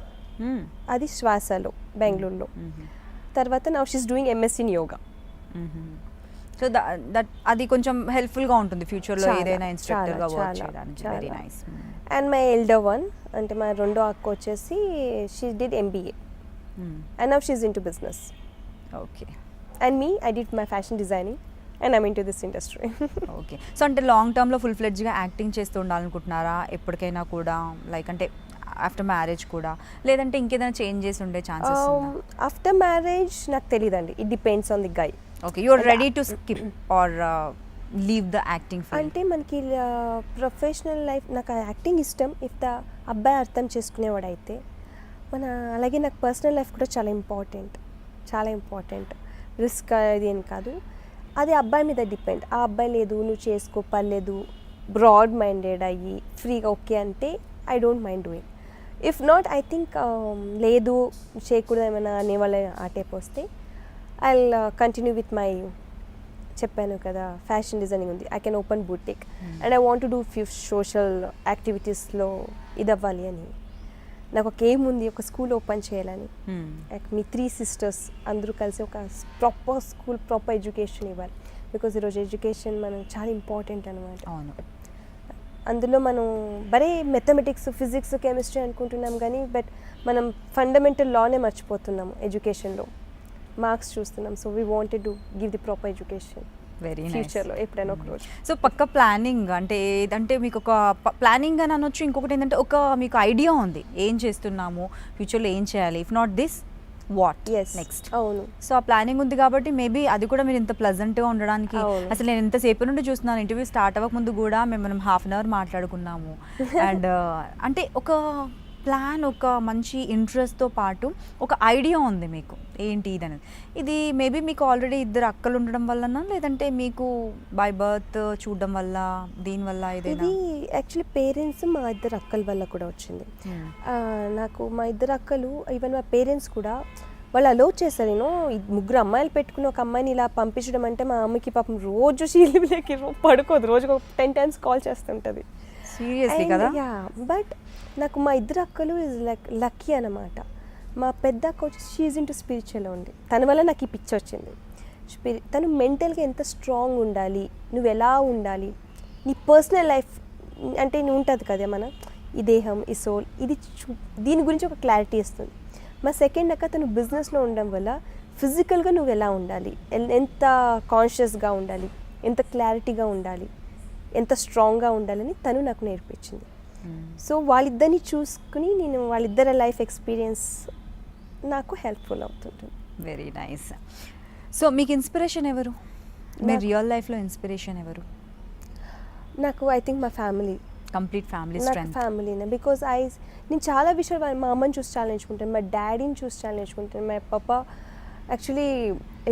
అది శ్వాసలో బెంగళూరులో. తర్వాత now she is doing MSc in yoga. So that అది కొంచెం హెల్ప్ఫుల్గా ఉంటుంది ఫ్యూచర్లో ఏదైనా ఇన్స్ట్రక్టర్గా వర్క్ చేయడానికి. Very nice. And my elder one అంటే మా రెండో అక్క వచ్చేసి she did MBA and now she is into business. Okay. And me I did my fashion designing and I'm into this industry. Okay. So అంటే long టర్మ్లో full ఫ్లెడ్జ్గా acting చేస్తూ ఉండాలనుకుంటున్నారా ఎప్పటికైనా కూడా, లైక్ అంటే ఆఫ్టర్ మ్యారేజ్ కూడా, లేదంటే ఇంకేదైనా చేంజ్ చేసి ఉండే ఛాన్సెస్? ఆఫ్టర్ మ్యారేజ్ నాకు తెలియదండి, it depends on the guy. Okay, you are ready to skip or leave the acting field? అంటే మనకి ప్రొఫెషనల్ లైఫ్, నాకు యాక్టింగ్ ఇష్టం ఇఫ్ ద అబ్బాయి అర్థం చేసుకునేవాడు అయితే. అలాగే నాకు పర్సనల్ లైఫ్ కూడా చాలా ఇంపార్టెంట్, చాలా ఇంపార్టెంట్. రిస్క్ అది అని కాదు, అది అబ్బాయి మీద డిపెండ్. ఆ అబ్బాయి లేదు నువ్వు చేసుకో పర్లేదు, బ్రాడ్ మైండెడ్ అయ్యి ఫ్రీగా ఓకే అంటే I don't mind doing. If not I think లేదు చేయకూడదు ఏమైనా అనేవాళ్ళ ఆ టైప్ వస్తే I will continue with my, చెప్పాను కదా ఫ్యాషన్ డిజైనింగ్ ఉంది, I can open boutique and I want to do few social యాక్టివిటీస్లో ఇది అవ్వాలి అని. నాకు ఒక ఎయిమ్ ఉంది, ఒక స్కూల్ ఓపెన్ చేయాలని. మీ 3 sisters అందరూ కలిసి ఒక ప్రాపర్ స్కూల్, ప్రాపర్ ఎడ్యుకేషన్ ఇవ్వాలి. బికాజ్ ఈరోజు ఎడ్యుకేషన్ మనం చాలా ఇంపార్టెంట్ అనమాట. అవును. అందులో మనం బరే మెథమెటిక్స్, ఫిజిక్స్, కెమిస్ట్రీ అనుకుంటున్నాం కానీ బట్ మనం ఫండమెంటల్ లానే మర్చిపోతున్నాము ఎడ్యుకేషన్లో, మార్క్స్ చూస్తున్నాం. So we wanted to give the proper education. Very nice. ఫ్యూచర్లో ఎప్పుడైనా ఒక రోజు. సో పక్క ప్లానింగ్ అంటే ఏదంటే మీకు ఒక ప్లానింగ్ అని అనొచ్చు, ఇంకొకటి ఏంటంటే ఒక మీకు ఐడియా ఉంది ఏం చేస్తున్నాము, ఫ్యూచర్లో ఏం చేయాలి, if not this what's next. అవును. సో ఆ ప్లానింగ్ ఉంది కాబట్టి మేబీ అది కూడా మీరు ఇంత ప్లెజెంట్గా ఉండడానికి. అవును. అసలు నేను ఎంతసేపు నుండి చూస్తున్నాను, ఇంటర్వ్యూ స్టార్ట్ అవ్వక ముందు కూడా మనం హాఫ్ అన్ అవర్ మాట్లాడుకున్నాము. అండ్ అంటే ఒక ప్లాన్, ఒక మంచి ఇంట్రెస్ట్తో పాటు ఒక ఐడియా ఉంది మీకు ఏంటి ఇది అనేది. ఇది మేబీ మీకు ఆల్రెడీ ఇద్దరు అక్కలు ఉండడం వల్లనా, లేదంటే మీకు బై బర్త్ చూడడం వల్ల, దీనివల్ల ఏదైనా? ఇది యాక్చువల్లీ పేరెంట్స్ మా ఇద్దరు అక్కల వల్ల కూడా వచ్చింది. నాకు మా ఇద్దరు అక్కలు, ఈవెన్ మా పేరెంట్స్ కూడా వాళ్ళు అలో చేశారు. నేను ముగ్గురు అమ్మాయిలు పెట్టుకుని ఒక అమ్మాయిని ఇలా పంపించడం అంటే మా అమ్మకి పాపం రోజు షీలికి పడుకోదు, రోజుకు 10 times కాల్ చేస్తుంటుంది. సీరియస్లీ కదా? బట్ నాకు మా ఇద్దరు అక్కలు ఇస్ లైక్ లక్కీ అనమాట. మా పెద్ద అక్క వచ్చి షీజ్ ఇంటూ స్పిరిచువల్ ఉంది, తన వల్ల నాకు ఈ పిచ్చి వచ్చింది. తను మెంటల్గా ఎంత స్ట్రాంగ్ ఉండాలి, నువ్వు ఎలా ఉండాలి, నీ పర్సనల్ లైఫ్ అంటే నువ్వు ఉంటుంది కదా మన ఈ దేహం, ఈ సోల్, ఇది దీని గురించి ఒక క్లారిటీ ఇస్తుంది. మా సెకండ్ అక్క తను బిజినెస్లో ఉండడం వల్ల ఫిజికల్గా నువ్వు ఎలా ఉండాలి, ఎంత కాన్షియస్గా ఉండాలి, ఎంత క్లారిటీగా ఉండాలి, ఎంత స్ట్రాంగ్గా ఉండాలని తను నాకు నేర్పించింది. సో వాళ్ళిద్దరిని చూసుకుని నేను వాళ్ళిద్దరి లైఫ్ ఎక్స్పీరియన్స్ నాకు హెల్ప్ఫుల్ అవుతుంటుంది. Very nice. సో మీకు ఇన్స్పిరేషన్ ఎవరు, మీ రియల్ లైఫ్లో ఇన్స్పిరేషన్ ఎవరు? నాకు ఐ థింక్ మా ఫ్యామిలీ, కంప్లీట్ ఫ్యామిలీ నాకు స్ట్రెంగ్త్. ఫ్యామిలీనే. బికాజ్ నేను చాలా విషయాలు మా అమ్మని చూసి చాలా నేర్చుకుంటాను, మా డాడీని చూసి చాలా నేర్చుకుంటాను. మా పప్ప actually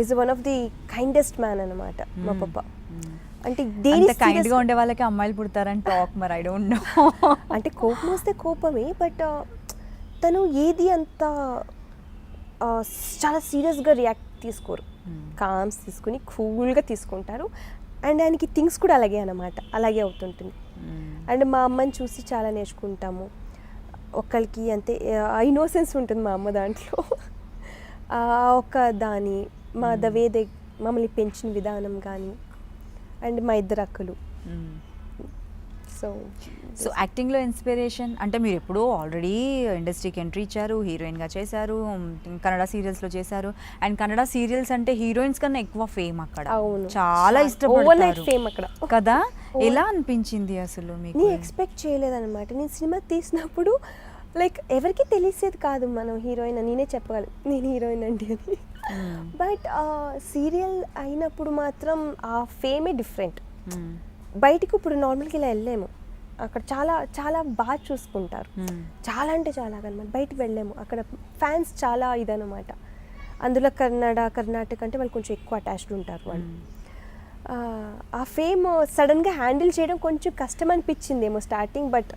is one of the kindest man అనమాట మా పప్ప. అంటే అంత కైండ్గా ఉండే వాళ్ళకి అమ్మాయిలు పుడతారని టాక్, మరి ఐ డోంట్ నో. అంటే కోపం వస్తే కోపమే, బట్ తను ఏది అంత చాలా సీరియస్గా రియాక్ట్ తీసుకోరు, కామ్స్ తీసుకుని కూల్గా తీసుకుంటారు. అండ్ ఆయనకి థింగ్స్ కూడా అలాగే అన్నమాట, అలాగే అవుతుంటుంది. అండ్ మా అమ్మని చూసి చాలా నేర్చుకుంటాము. ఒకరికి అంతే ఇన్నోసెన్స్ ఉంటుంది మా అమ్మ దాంట్లో. ఒక దాని మా మమ్మల్ని పెంచిన విధానం కానీ, అండ్ మా ఇద్దరు అక్కలు. సో యాక్టింగ్లో ఇన్స్పిరేషన్ అంటే మీరు ఎప్పుడూ ఆల్రెడీ ఇండస్ట్రీకి ఎంట్రీ ఇచ్చారు, హీరోయిన్గా చేశారు, కన్నడ సీరియల్స్లో చేశారు. అండ్ కన్నడ సీరియల్స్ అంటే హీరోయిన్స్ కన్నా ఎక్కువ ఫేమ్ అక్కడ, అవును, చాలా ఇష్టపడతారు ఫేమ్ అక్కడ కదా. ఎలా అనిపించింది అసలు మీకు? నేను ఎక్స్పెక్ట్ చేయలేదన్నమాట. నేను సినిమా తీసినప్పుడు లైక్ ఎవరికి తెలిసేది కాదు మనం హీరోయిన్, నేనే చెప్పగలను నేను హీరోయిన్ అండి అని. బట్ సీరియల్ అయినప్పుడు మాత్రం ఆ ఫేమే డిఫరెంట్. బయటికి ఇప్పుడు నార్మల్గా ఇలా వెళ్ళాము, అక్కడ చాలా చాలా బాగా చూసుకుంటారు, చాలా అంటే చాలా అనమాట. బయటకు వెళ్ళాము, అక్కడ ఫ్యాన్స్ చాలా ఇదనమాట. అందులో కర్ణాటక అంటే వాళ్ళు కొంచెం ఎక్కువ అటాచ్డ్ ఉంటారు వాళ్ళు. ఆ ఫేమ్ సడన్గా హ్యాండిల్ చేయడం కొంచెం కష్టం అనిపించిందేమో స్టార్టింగ్, బట్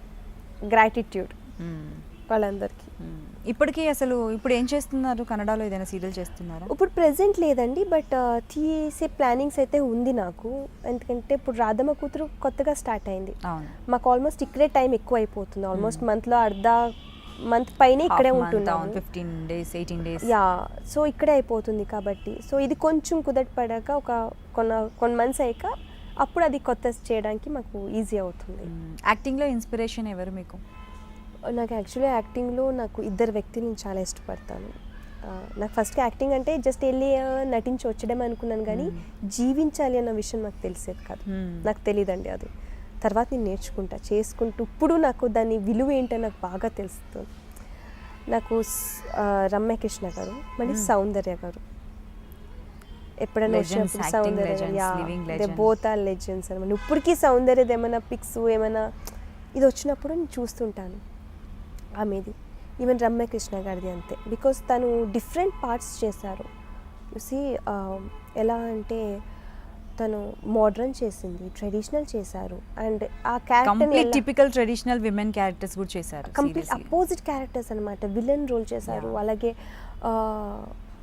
గ్రాటిట్యూడ్ వాళ్ళందరికీ. ఇప్పటికీ అసలు ఇప్పుడు ఏం చేస్తున్నారు, కన్నడలో ఏదైనా సీరియల్ చేస్తున్నారా? ఇప్పుడు ప్రెజెంట్ లేదండి, బట్ తీసే ప్లానింగ్స్ అయితే ఉంది నాకు. ఎందుకంటే ఇప్పుడు రాధమ్మ కూతురు కొత్తగా స్టార్ట్ అయింది. మాకు ఆల్మోస్ట్ ఇక్కడే టైం ఎక్కువ అయిపోతుంది. ఆల్మోస్ట్ మంత్లో మంత్ పైన ఇక్కడే ఉంటున్నాము, 15 days 18 days. యా, సో ఇక్కడే అయిపోతుంది కాబట్టి. సో ఇది కొంచెం కుదరపడాక ఒక కొన్ని మంత్స్ అయ్యాక అప్పుడు అది కొత్త చేయడానికి మాకు ఈజీ అవుతుంది. యాక్టింగ్లో ఇన్స్పిరేషన్ ఎవరు మీకు? నాకు యాక్చువల్లీ యాక్టింగ్లో నాకు ఇద్దరు వ్యక్తులను చాలా ఇష్టపడతాను. నాకు ఫస్ట్ యాక్టింగ్ అంటే జస్ట్ వెళ్ళి నటించి వచ్చడం అనుకున్నాను, కానీ జీవించాలి అన్న విషయం నాకు తెలిసేది కాదు, నాకు తెలియదండి. అది తర్వాత నేను నేర్చుకుంటా చేసుకుంటూ ఇప్పుడు నాకు దాని విలువ ఏంటో నాకు బాగా తెలుస్తుంది. నాకు రమ్యకృష్ణ గారు, మళ్ళీ సౌందర్య గారు, ఎప్పుడైనా వచ్చినప్పుడు సౌందర్య బోత్ ఆర్ లెజెండ్స్ అనమాట. ఇప్పటికీ సౌందర్యది ఏమైనా పిక్స్ ఏమైనా ఇది వచ్చినప్పుడు నేను చూస్తుంటాను ఆమెది. ఈవెన్ రమ్యకృష్ణ గారిది అంతే, బికాస్ తను డిఫరెంట్ పార్ట్స్ చేశారు. చూసి ఎలా అంటే తను మోడ్రన్ చేసింది, ట్రెడిషనల్ చేశారు, అండ్ ఆ character typical traditional women characters కూడా చేశారు, కంప్లీట్ అపోజిట్ క్యారెక్టర్స్ అనమాట. విలన్ రోల్ చేశారు, అలాగే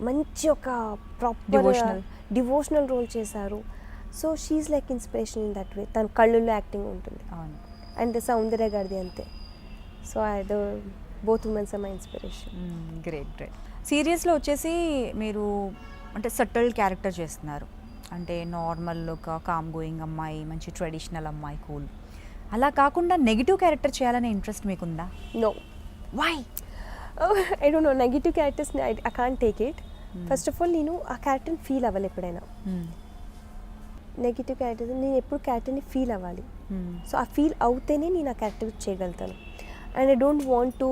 మంచి ఒక ప్రాపర్ డివోషనల్ రోల్ చేశారు. So she's like inspiration in that way. తన కళ్ళల్లో యాక్టింగ్ ఉంటుంది. అండ్ సౌందర్య గారిది అంతే. So both women's are my inspiration. Great. సీరియస్లో వచ్చేసి మీరు అంటే సటిల్ క్యారెక్టర్ చేస్తున్నారు, అంటే నార్మల్ ఒక కామ్ గోయింగ్ అమ్మాయి, మంచి ట్రెడిషనల్ అమ్మాయి, కూల్. అలా కాకుండా నెగిటివ్ క్యారెక్టర్ చేయాలనే ఇంట్రెస్ట్ మీకుందా? No. Why? I don't know. Negative క్యారెక్టర్స్ని I can't take it. First of all నేను ఆ క్యారెక్టర్ని ఫీల్ అవ్వాలి ఎప్పుడైనా. నెగిటివ్ క్యారెక్టర్ నేను ఎప్పుడు క్యారెక్టర్ని ఫీల్ అవ్వాలి. సో ఆ ఫీల్ అవుతేనే నేను ఆ క్యారెక్టర్ చేయగలుగుతాను. And I don't want to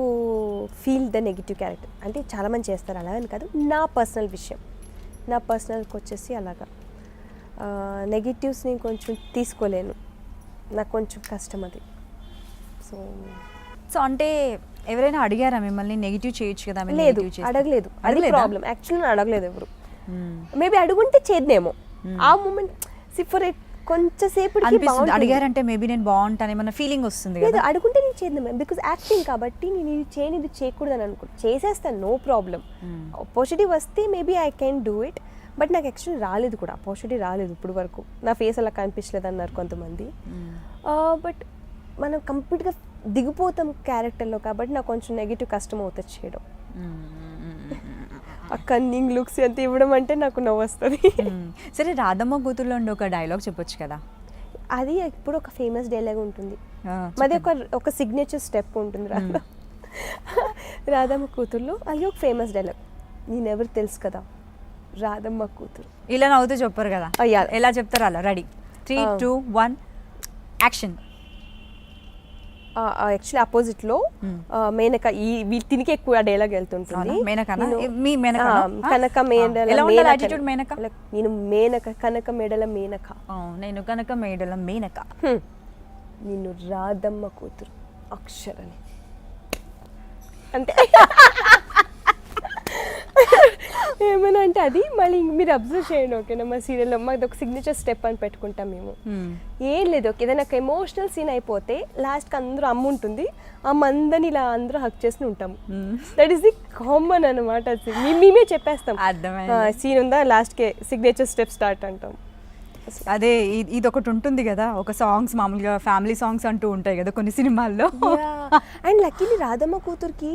feel the negative character. అంటే చాలామంది చేస్తారు, అలాగని కాదు, నా పర్సనల్ విషయం, నా పర్సనల్కి వచ్చేసి అలాగా నెగిటివ్స్ నేను కొంచెం తీసుకోలేను, నాకు కొంచెం కష్టం అది. సో అంటే ఎవరైనా అడిగారా మిమ్మల్ని నెగిటివ్ చేయొచ్చు కదా? లేదు, అడగలేదు. అది ప్రాబ్లం. యాక్చువల్లీ అడగలేదు ఎవరు. మేబీ అడుగుంటే చేద్దేమో. ఆ మూమెంట్ ఫర్ కొంచెంసేపటికి అడిగారంటే మేబీ నేను బాగుంటాను ఏమన్నా ఫీలింగ్ వస్తుంది లేదు, అడుగుంటే నేను చేద్దాం. బికాజ్ యాక్టింగ్ కాబట్టి నేను ఇది చేయను, ఇది చేయకూడదు అని అనుకో, చేసేస్తాను, నో ప్రాబ్లం. ఆపర్చునిటీ వస్తే maybe I can do it. But నాకు యాక్చువల్లీ రాలేదు కూడా, ఆపర్చునిటీ రాలేదు ఇప్పుడు వరకు. నా ఫేస్ అలా కనిపించలేదు అన్నారు కొంతమంది. బట్ మనం కంప్లీట్గా దిగిపోతాం క్యారెక్టర్లో కాబట్టి నాకు కొంచెం నెగిటివ్ కష్టం అవుతుంది చేయడం. ఆ కన్నింగ్ లుక్స్ ఎంత ఇవ్వడం అంటే నాకు నవ్వు వస్తుంది. సరే, రాధమ్మ కూతురులో ఉండి ఒక డైలాగ్ చెప్పొచ్చు కదా? అది ఇప్పుడు ఒక ఫేమస్ డైలాగ్ ఉంటుంది, మాది ఒక సిగ్నేచర్ స్టెప్ ఉంటుంది రాధమ్మ కూతురులో. అది ఒక ఫేమస్ డైలాగ్, నేనెవరు తెలుసు కదా, రాధమ్మ కూతురు. ఇలా నవ్వుతూ చెప్పారు కదా, ఎలా చెప్తారు అలా? Ready, 3, 2, 1 action. యాక్చువల్లీ అపోజిట్లో మేనక, తినికి ఎక్కువ డైలాగ్ వెళ్తుంటుంది. కనక మేడల మేనక, నేను మేనక, కనక మేడల మేనక, నేను కనక మేడల మేనక, నిన్ను రాధమ్మ కూతురు అక్షరని, అంతే. ఏమైనా అంటే అది మళ్ళీ మీరు అబ్జర్వ్ చేయండి, ఓకేనా? మా సీరియల్లో మాది ఒక సిగ్నేచర్ స్టెప్ అని పెట్టుకుంటాం మేము. ఏం లేదు, ఓకే, ఏదైనా ఒక ఎమోషనల్ సీన్ అయిపోతే లాస్ట్కి అందరూ అమ్మ ఉంటుంది, అమ్మ అందరిని ఇలా అందరూ హక్ చేసి ఉంటాము. దట్ ఈస్ ది కామన్ అనమాట. మేమే చెప్పేస్తాం సీన్ ఉందా, లాస్ట్కే సిగ్నేచర్ స్టెప్ స్టార్ట్ అంటాం. అదే ఇది ఒకటి ఉంటుంది కదా, ఒక సాంగ్స్ మామూలుగా ఫ్యామిలీ సాంగ్స్ అంటూ ఉంటాయి కదా కొన్ని సినిమాల్లో. అండ్ లక్కీలీ రాధమ్మ కూతురికి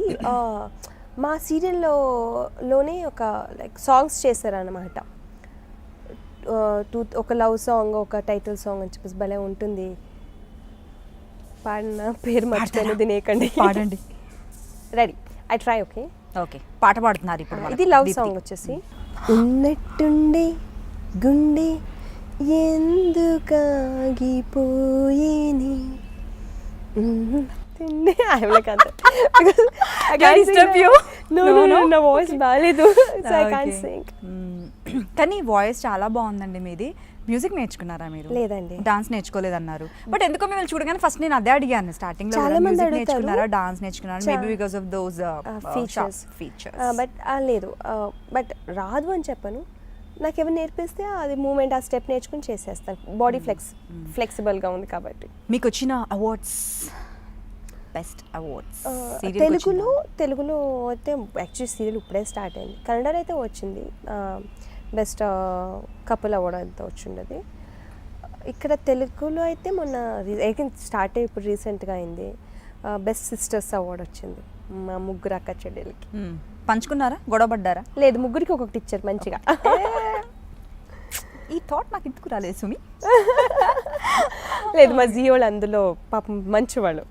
మా సీరియల్లోనే ఒక లైక్ సాంగ్స్ చేశారనమాట. ఒక లవ్ సాంగ్, ఒక టైటిల్ సాంగ్ అని చెప్పేసి భలే ఉంటుంది. పాడిన పేరు మర్చిపోయిన తినేకండి, పాడండి. Ready, I try. Okay okay, పాట పాడుతున్నారు ఇప్పుడు. ఇది లవ్ సాంగ్ వచ్చేసి, ఉన్నట్టుండే గుండె ఎందుకాగిపోయేని నా వాయిస్ బాగాలేదు, కానీ వాయిస్ చాలా బాగుందండి మీది. మ్యూజిక్ నేర్చుకున్నారా మీరు? లేదండి. డాన్స్ నేర్చుకోలేదన్నారు. బట్ ఎందుకో మిమ్మల్ని చూడగానే ఫస్ట్ నేను అదే అడిగాను స్టార్టింగ్ లో, మ్యూజిక్ నేర్చుకున్నారా, డాన్స్ నేర్చుకున్నారా? Maybe because of those features. But లేదు, బట్ రాదు అని చెప్పను. నాకు ఎవరు నేర్పిస్తే అది మూమెంట్, ఆ స్టెప్ నేర్చుకుని చేసేస్తాను. బాడీ ఫ్లెక్సిబుల్గా ఉంది కాబట్టి. మీకు వచ్చిన అవార్డ్స్, బెస్ట్ అవార్డ్స్ తెలుగులో అయితే యాక్చువల్లీ సీరియల్ ఇప్పుడే స్టార్ట్ అయింది. కన్నడలో అయితే వచ్చింది బెస్ట్ కపుల్ అవార్డ్ అంతా వచ్చిండది. ఇక్కడ తెలుగులో అయితే మొన్న స్టార్ట్ అయ్యి ఇప్పుడు రీసెంట్గా అయింది, బెస్ట్ సిస్టర్స్ అవార్డ్ వచ్చింది మా ముగ్గురు అక్క చెల్లెలకి. పంచుకున్నారా, గొడవపడ్డారా? లేదు, ముగ్గురికి ఒకటి ఇచ్చారు మంచిగా. ఈ థాట్ నాకు ఎందుకు రాలేదు సుమి. లేదు, మా జియోలు అందులో పాపం మంచి వాళ్ళు.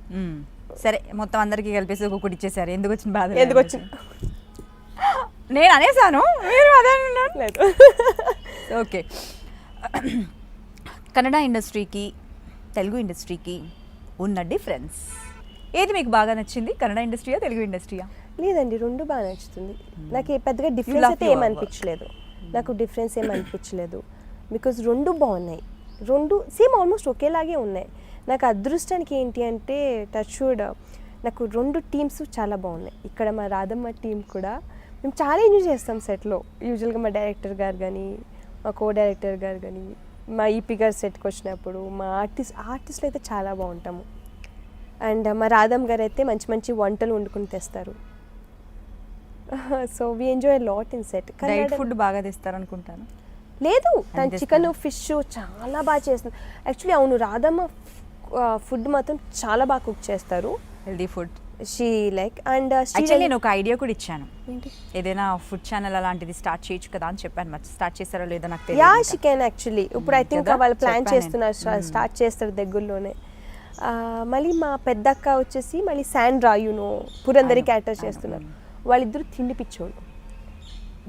సరే, మొత్తం అందరికి కలిపేసి ఒక్కొక్కటి ఇచ్చేసారు. ఎందుకు వచ్చిన బాధ? ఎందుకు వచ్చింది నేను అనేసాను, మీరు అదే లేదు. ఓకే, కన్నడ ఇండస్ట్రీకి తెలుగు ఇండస్ట్రీకి ఉన్న డిఫరెన్స్ ఏది మీకు బాగా నచ్చింది? కన్నడ ఇండస్ట్రీయా, తెలుగు ఇండస్ట్రీయా? లేదండి, రెండు బాగా నచ్చుతుంది నాకు. పెద్దగా డిఫరెన్స్ అయితే ఏమనిపించలేదు నాకు, డిఫరెన్స్ ఏమనిపించలేదు. బికాజ్ రెండు బాగున్నాయి, రెండు సేమ్ ఆల్మోస్ట్ ఒకేలాగే ఉన్నాయి. నాకు అదృష్టానికి ఏంటి అంటే టచ్వుడ్ నాకు రెండు టీమ్స్ చాలా బాగున్నాయి. ఇక్కడ మా రాధమ్మ టీం కూడా మేము చాలా ఎంజాయ్ చేస్తాం సెట్లో. యూజువల్గా మా డైరెక్టర్ గారు కానీ, మా కో డైరెక్టర్ గారు కానీ, మా ఈపీ గారు సెట్కి వచ్చినప్పుడు మా ఆర్టిస్టులు అయితే చాలా బాగుంటాము. అండ్ మా రాధమ్మ గారు అయితే మంచి మంచి వంటలు వండుకుని తెస్తారు. So we enjoy lot in set. Food బాగా తెస్తారు అనుకుంటాను. లేదు, తను చికెన్, ఫిష్ చాలా బాగా చేస్తుంది. యాక్చువల్లీ అవును, రాధమ్మ ఫుడ్ మాత్రం చాలా బాగా కుక్ చేస్తారు, healthy food she like. And నేను ఒక ఐడియా కూడా ఇచ్చాను, ఏదైనా ఫుడ్ ఛానల్ అలాంటిది స్టార్ట్ చేయొచ్చు కదా అని చెప్పాను. మరి స్టార్ట్ చేస్తారో లేదో నాకు తెలియదు. Yeah, she can actually. ఇప్పుడు ఐ థింక్ వాళ్ళు ప్లాన్ చేస్తున్నారు, స్టార్ట్ చేస్తారు దగ్గరలోనే. మళ్ళీ మా పెద్దక్క వచ్చేసి మళ్ళీ శాండ్రా, యూనో పురందరి క్యారెక్టర్ చేస్తున్నారు. వాళ్ళిద్దరూ తిండి పిచ్చోళ్ళు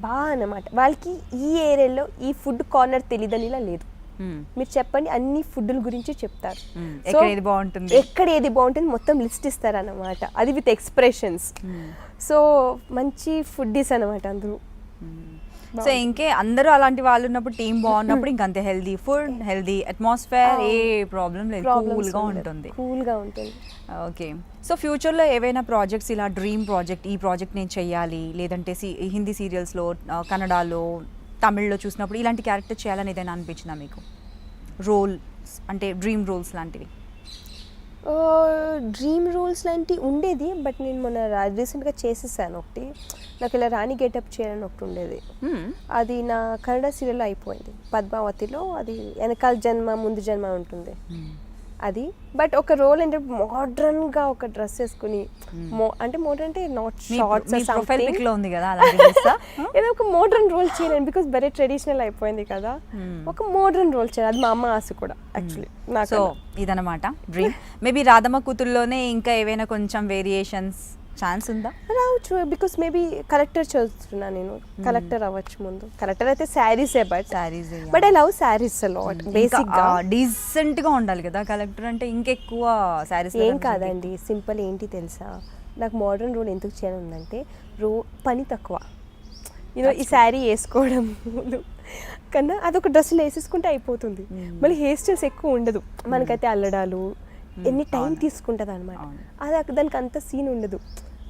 బాగా అన్నమాట. వాళ్ళకి ఈ ఏరియాలో ఈ ఫుడ్ కార్నర్ తెలియదనిలా లేదు. మీరు చెప్పండి, అన్ని ఫుడ్ల గురించి చెప్తారు. ఎక్కడ ఏది బాగుంటుంది, ఎక్కడ ఏది బాగుంటుంది మొత్తం లిస్ట్ ఇస్తారు అన్నమాట. అది విత్ ఎక్స్ప్రెషన్స్. సో మంచి ఫుడ్డీస్ అనమాట అందరూ. సో ఇంకే అందరూ అలాంటి వాళ్ళు ఉన్నప్పుడు టీం బాగున్నప్పుడు ఇంకంతే హెల్దీ ఫుడ్, హెల్దీ అట్మాస్ఫియర్, ఏ ప్రాబ్లం లేదు, కూల్గా ఉంటుంది. కూల్గా ఉంటుంది. ఓకే. సో ఫ్యూచర్లో ఏవైనా ప్రాజెక్ట్స్ ఇలా డ్రీమ్ ప్రాజెక్ట్, ఈ ప్రాజెక్ట్ నేను చెయ్యాలి, లేదంటే హిందీ సీరియల్స్లో, కన్నడలో, తమిళ్లో చూసినప్పుడు ఇలాంటి క్యారెక్టర్ చేయాలని ఏదైనా అనిపించిందా మీకు? రోల్స్ అంటే డ్రీమ్ రోల్స్ లాంటివి. డ్రీమ్ రోల్స్ లాంటివి ఉండేది, బట్ నేను మొన్న రీసెంట్గా చేసేసాను ఒకటి. నాకు ఇలా రాణి గెటప్ చేయాలని ఒకటి ఉండేది. అది నా కన్నడ సీరియల్లో అయిపోయింది, పద్మావతిలో. అది వెనకాల జన్మ ముందు జన్మ ఉంటుంది అది. బట్ ఒక రోల్ అంటే మోడ్రన్గా ఒక డ్రెస్ వేసుకుని, అంటే మోడ్రన్ అంటే నాట్ షార్ట్స్ ఉంది కదా, ఏదో ఒక మోడ్రన్ రోల్ చేయాలి. బికాస్ వెరీ ట్రెడిషనల్ అయిపోయింది కదా, ఒక మోడ్రన్ రోల్ చేయాలి. అది మా అమ్మ ఆశ కూడా యాక్చువల్లీ. సో ఇదన్నమాట డ్రీమ్. మేబీ రాధమ్మ కూతురులోనే ఇంకా ఏవైనా కొంచెం వేరియేషన్స్ ఛాన్స్ ఉందా? రావచ్చు, బికాస్ మేబీ కలెక్టర్ చదువుతున్నా నేను. కలెక్టర్ అవ్వచ్చు ముందు. కలెక్టర్ అయితే శారీసే, but I love saris a lot. Basic గా డీసెంట్ గా ఉండాలి కదా కలెక్టర్ అంటే, ఇంకెక్కువ శారీస్ ఏం కాదండి, సింపుల్. ఏంటి తెలుసా, నాకు మోడర్న్ రోల్ ఎందుకు చేయాలి ఉందంటే, పని తక్కువ. ఈ శారీ వేసుకోవడం కన్నా అదొక డ్రెస్సులు వేసేసుకుంటే అయిపోతుంది. మళ్ళీ హెయిర్ స్టైల్స్ ఎక్కువ ఉండదు మనకైతే, అల్లడాలు ఎన్ని టైం తీసుకుంటుంది అనమాట. అది దానికి అంత సీన్ ఉండదు.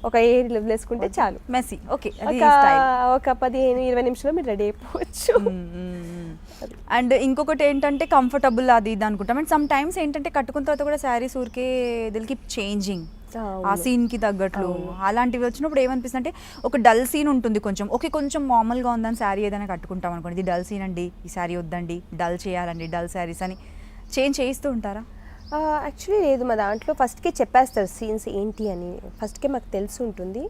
ఒక ఎయిర్ లెవెల్ వేసుకుంటే చాలు, మెస్సీ. ఓకే, ఒక 15-20 నిమిషాలు మీరు రెడీ అయిపోవచ్చు. అండ్ ఇంకొకటి ఏంటంటే కంఫర్టబుల్ అది ఇది అనుకుంటాం. అండ్ సమ్ టైమ్స్ ఏంటంటే కట్టుకున్న తర్వాత కూడా శారీస్ ఊరికే దిల్కి చేంజింగ్, ఆ సీన్కి తగ్గట్లు అలాంటివి వచ్చినప్పుడు ఏమనిపిస్తుంది అంటే, ఒక డల్ సీన్ ఉంటుంది కొంచెం, ఓకే కొంచెం నార్మల్గా ఉందని శారీ ఏదైనా కట్టుకుంటాం అనుకోండి, ఇది డల్ సీన్ అండి, ఈ శారీ వద్దండి, డల్ చేయాలండి, డల్ శారీస్ అని చేంజ్ చేయిస్తూ ఉంటారా? యాక్చువల్లీ లేదు, మా దాంట్లో ఫస్ట్కే చెప్పేస్తారు సీన్స్ ఏంటి అని. ఫస్ట్కే మాకు తెలిసి ఉంటుంది.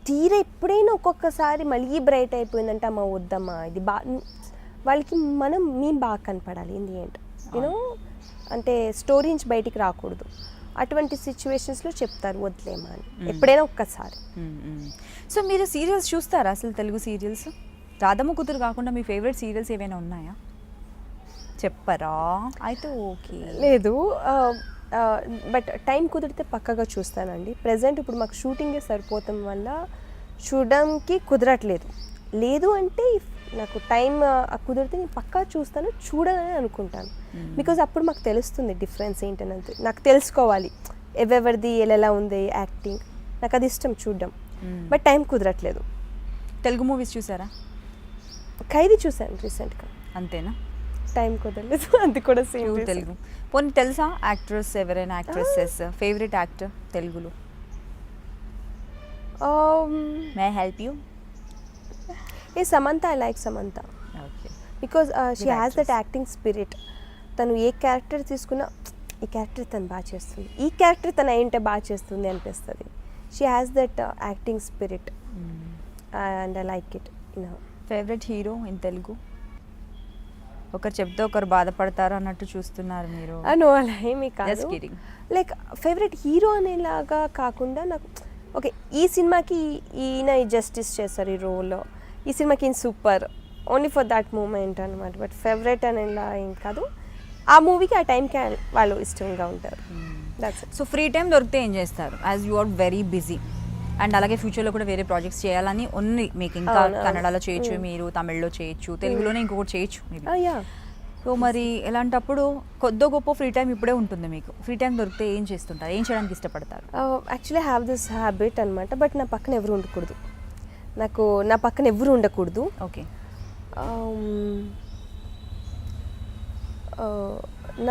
తీరా ఎప్పుడైనా ఒక్కొక్కసారి మళ్ళీ బ్రైట్ అయిపోయిందంటే, అమ్మ వద్దమ్మా ఇది వాళ్ళకి మేము బాగా కనపడాలి ఇన్ ది ఎండ్, యూనో. అంటే స్టోరీ నుంచి బయటికి రాకూడదు. అటువంటి సిచ్యువేషన్స్లో చెప్తారు వదిలేమా అని, ఎప్పుడైనా ఒక్కసారి. సో మీరు సీరియల్స్ చూస్తారా అసలు, తెలుగు సీరియల్స్? రాధమ్మ కూతురు కాకుండా మీ ఫేవరెట్ సీరియల్స్ ఏవైనా ఉన్నాయా, చెప్పరా? అయితే ఓకే. లేదు, బట్ టైం కుదిరితే పక్కగా చూస్తానండి. ప్రజెంట్ ఇప్పుడు మాకు షూటింగే సరిపోతాం వల్ల చూడడానికి కుదరట్లేదు. లేదు అంటే నాకు టైం కుదిరితే నేను పక్కా చూస్తాను, చూడాలని అనుకుంటాను. బికాజ్ అప్పుడు మాకు తెలుస్తుంది డిఫరెన్స్ ఏంటనేది, నాకు తెలుసుకోవాలి ఎవరిది ఎలా ఉంది యాక్టింగ్. నాకు అది ఇష్టం చూడడం, బట్ టైం కుదరట్లేదు. తెలుగు మూవీస్ చూసారా? ఖైదీ చూసాను రీసెంట్గా. అంతేనా? టైం కుదరలేదు, అది కూడా సేమ్ తెలుగు. పోనీ తెలుసా యాక్ట్రెస్ ఎవరైనా, యాక్ట్రెసెస్ ఫేవరెట్ యాక్టర్ తెలుగులో? May I help you? Samantha. I like Samantha because she has that acting spirit. తను ఏ క్యారెక్టర్ తీసుకున్నా, ఈ క్యారెక్టర్ తను బాగా చేస్తుంది, ఈ క్యారెక్టర్ తను ఏంటో బాగా చేస్తుంది అనిపిస్తుంది. She has that acting spirit and I like it in her. Favourite hero in Telugu? ఒకరు చెప్తే ఒకరు బాధపడతారు అన్నట్టు చూస్తున్నారు మీరు. నో, అలా ఏమీ కాదు. లైక్ ఫేవరెట్ హీరో అనేలాగా కాకుండా, నాకు ఓకే ఈ సినిమాకి ఈయన జస్టిస్ చేస్తారు ఈ రోల్లో, ఈ సినిమాకి ఈయన super, only for that moment అనమాట. బట్ ఫేవరెట్ అనేలా ఏం కాదు, ఆ మూవీకి ఆ టైంకి వాళ్ళు ఇష్టంగా ఉంటారు. సో ఫ్రీ టైం దొరికితే ఏం చేస్తారు? As you are very busy and అలాగే ఫ్యూచర్లో కూడా వేరే ప్రాజెక్ట్స్ చేయాలని ఉంది మీకు. ఇంకా కన్నడలో చేయొచ్చు మీరు, తమిళ్లో చేయొచ్చు, తెలుగులోనే ఇంకొకటి చేయొచ్చు మీరు. సో మరి ఎలాంటప్పుడు కొద్ది గొప్ప ఫ్రీ టైం ఇప్పుడే ఉంటుంది మీకు. ఫ్రీ టైం దొరికితే ఏం చేస్తుంటారు, ఏం చేయడానికి ఇష్టపడతారు? యాక్చువల్లీ హ్యావ్ దిస్ హ్యాబిట్ అనమాట, బట్ నా పక్కన ఎవరు ఉండకూడదు. నా పక్కన ఎవరు ఉండకూడదు. ఓకే.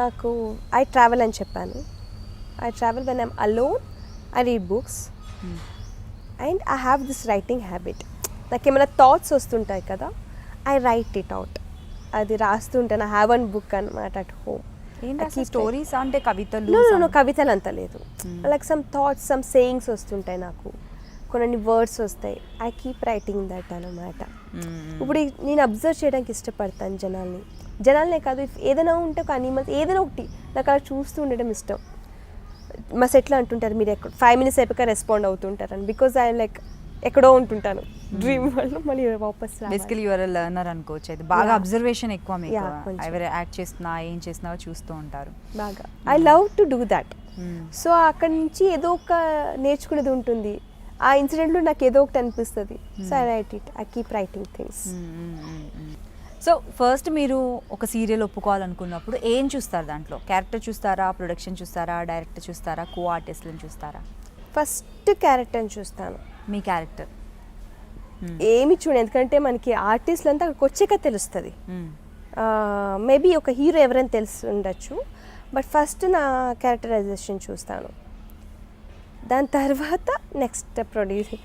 నాకు ఐ ట్రావెల్ అని చెప్పాను. I travel when I'm alone, I read books and I have this writing habit. నాకు ఏమైనా థాట్స్ వస్తుంటాయి కదా, ఐ రైట్ ఇట్ అవుట్. అది రాస్తుంటాను. ఐ హ్యావ్ వన్ బుక్ అనమాట అట్ హోమ్. ఏంటి స్టోరీస్ అంటే కవితలు? నో, కవితలు అంత లేదు. Like some thoughts, some sayings వస్తుంటాయి నాకు, కొన్ని వర్డ్స్ వస్తాయి. ఐ కీప్ రైటింగ్ దట్ అనమాట. ఇప్పుడు నేను అబ్జర్వ్ చేయడానికి ఇష్టపడతాను జనాలనే కాదు, ఏదైనా ఉంటే ఒక అనిమల్స్ ఏదైనా ఒకటి నాకు అలా చూస్తూ ఉండడం ఇష్టం. మా సెట్లో అంటుంటారు మీరు 5 minutes అయిపోయాక రెస్పాండ్ అవుతుంటారని, బికాజ్ ఐ లైక్ ఎక్కడో ఉంటుంటాను. డ్రీమ్ వరల్డ్ మళ్ళీ వాపస్ బేసికలీ యువర్ లెర్నర్ అనుకోవచ్చు అయితే బాగా Yeah. అబ్జర్వేషన్ ఎక్కువ మీకు Yeah, కొంచెం. ఎవరు యాక్ట్ చేస్తున్నా ఏం చేస్తున్నావో చూస్తూ ఉంటారు బాగా I love to do that. So అక్కడి నుంచి ఏదో ఒక నేర్చుకునేది ఉంటుంది. ఆ ఇన్సిడెంట్లో నాకు ఏదో ఒకటి అనిపిస్తుంది. So I right it, I keep writing things. So first మీరు ఒక సీరియల్ ఒప్పుకోవాలనుకున్నప్పుడు ఏం చూస్తారు దాంట్లో? క్యారెక్టర్ చూస్తారా, ప్రొడక్షన్ చూస్తారా, డైరెక్టర్ చూస్తారా, కో ఆర్టిస్ట్లను చూస్తారా? ఫస్ట్ క్యారెక్టర్ని చూస్తాను. మీ క్యారెక్టర్ ఏమి చూడండి, ఎందుకంటే మనకి ఆర్టిస్టులు అంతా అక్కడికి వచ్చాక తెలుస్తుంది. మేబీ ఒక హీరో ఎవరైనా తెలిసి ఉండొచ్చు, బట్ ఫస్ట్ నా క్యారెక్టరైజేషన్ చూస్తాను. దాని తర్వాత నెక్స్ట్ ప్రొడ్యూసింగ్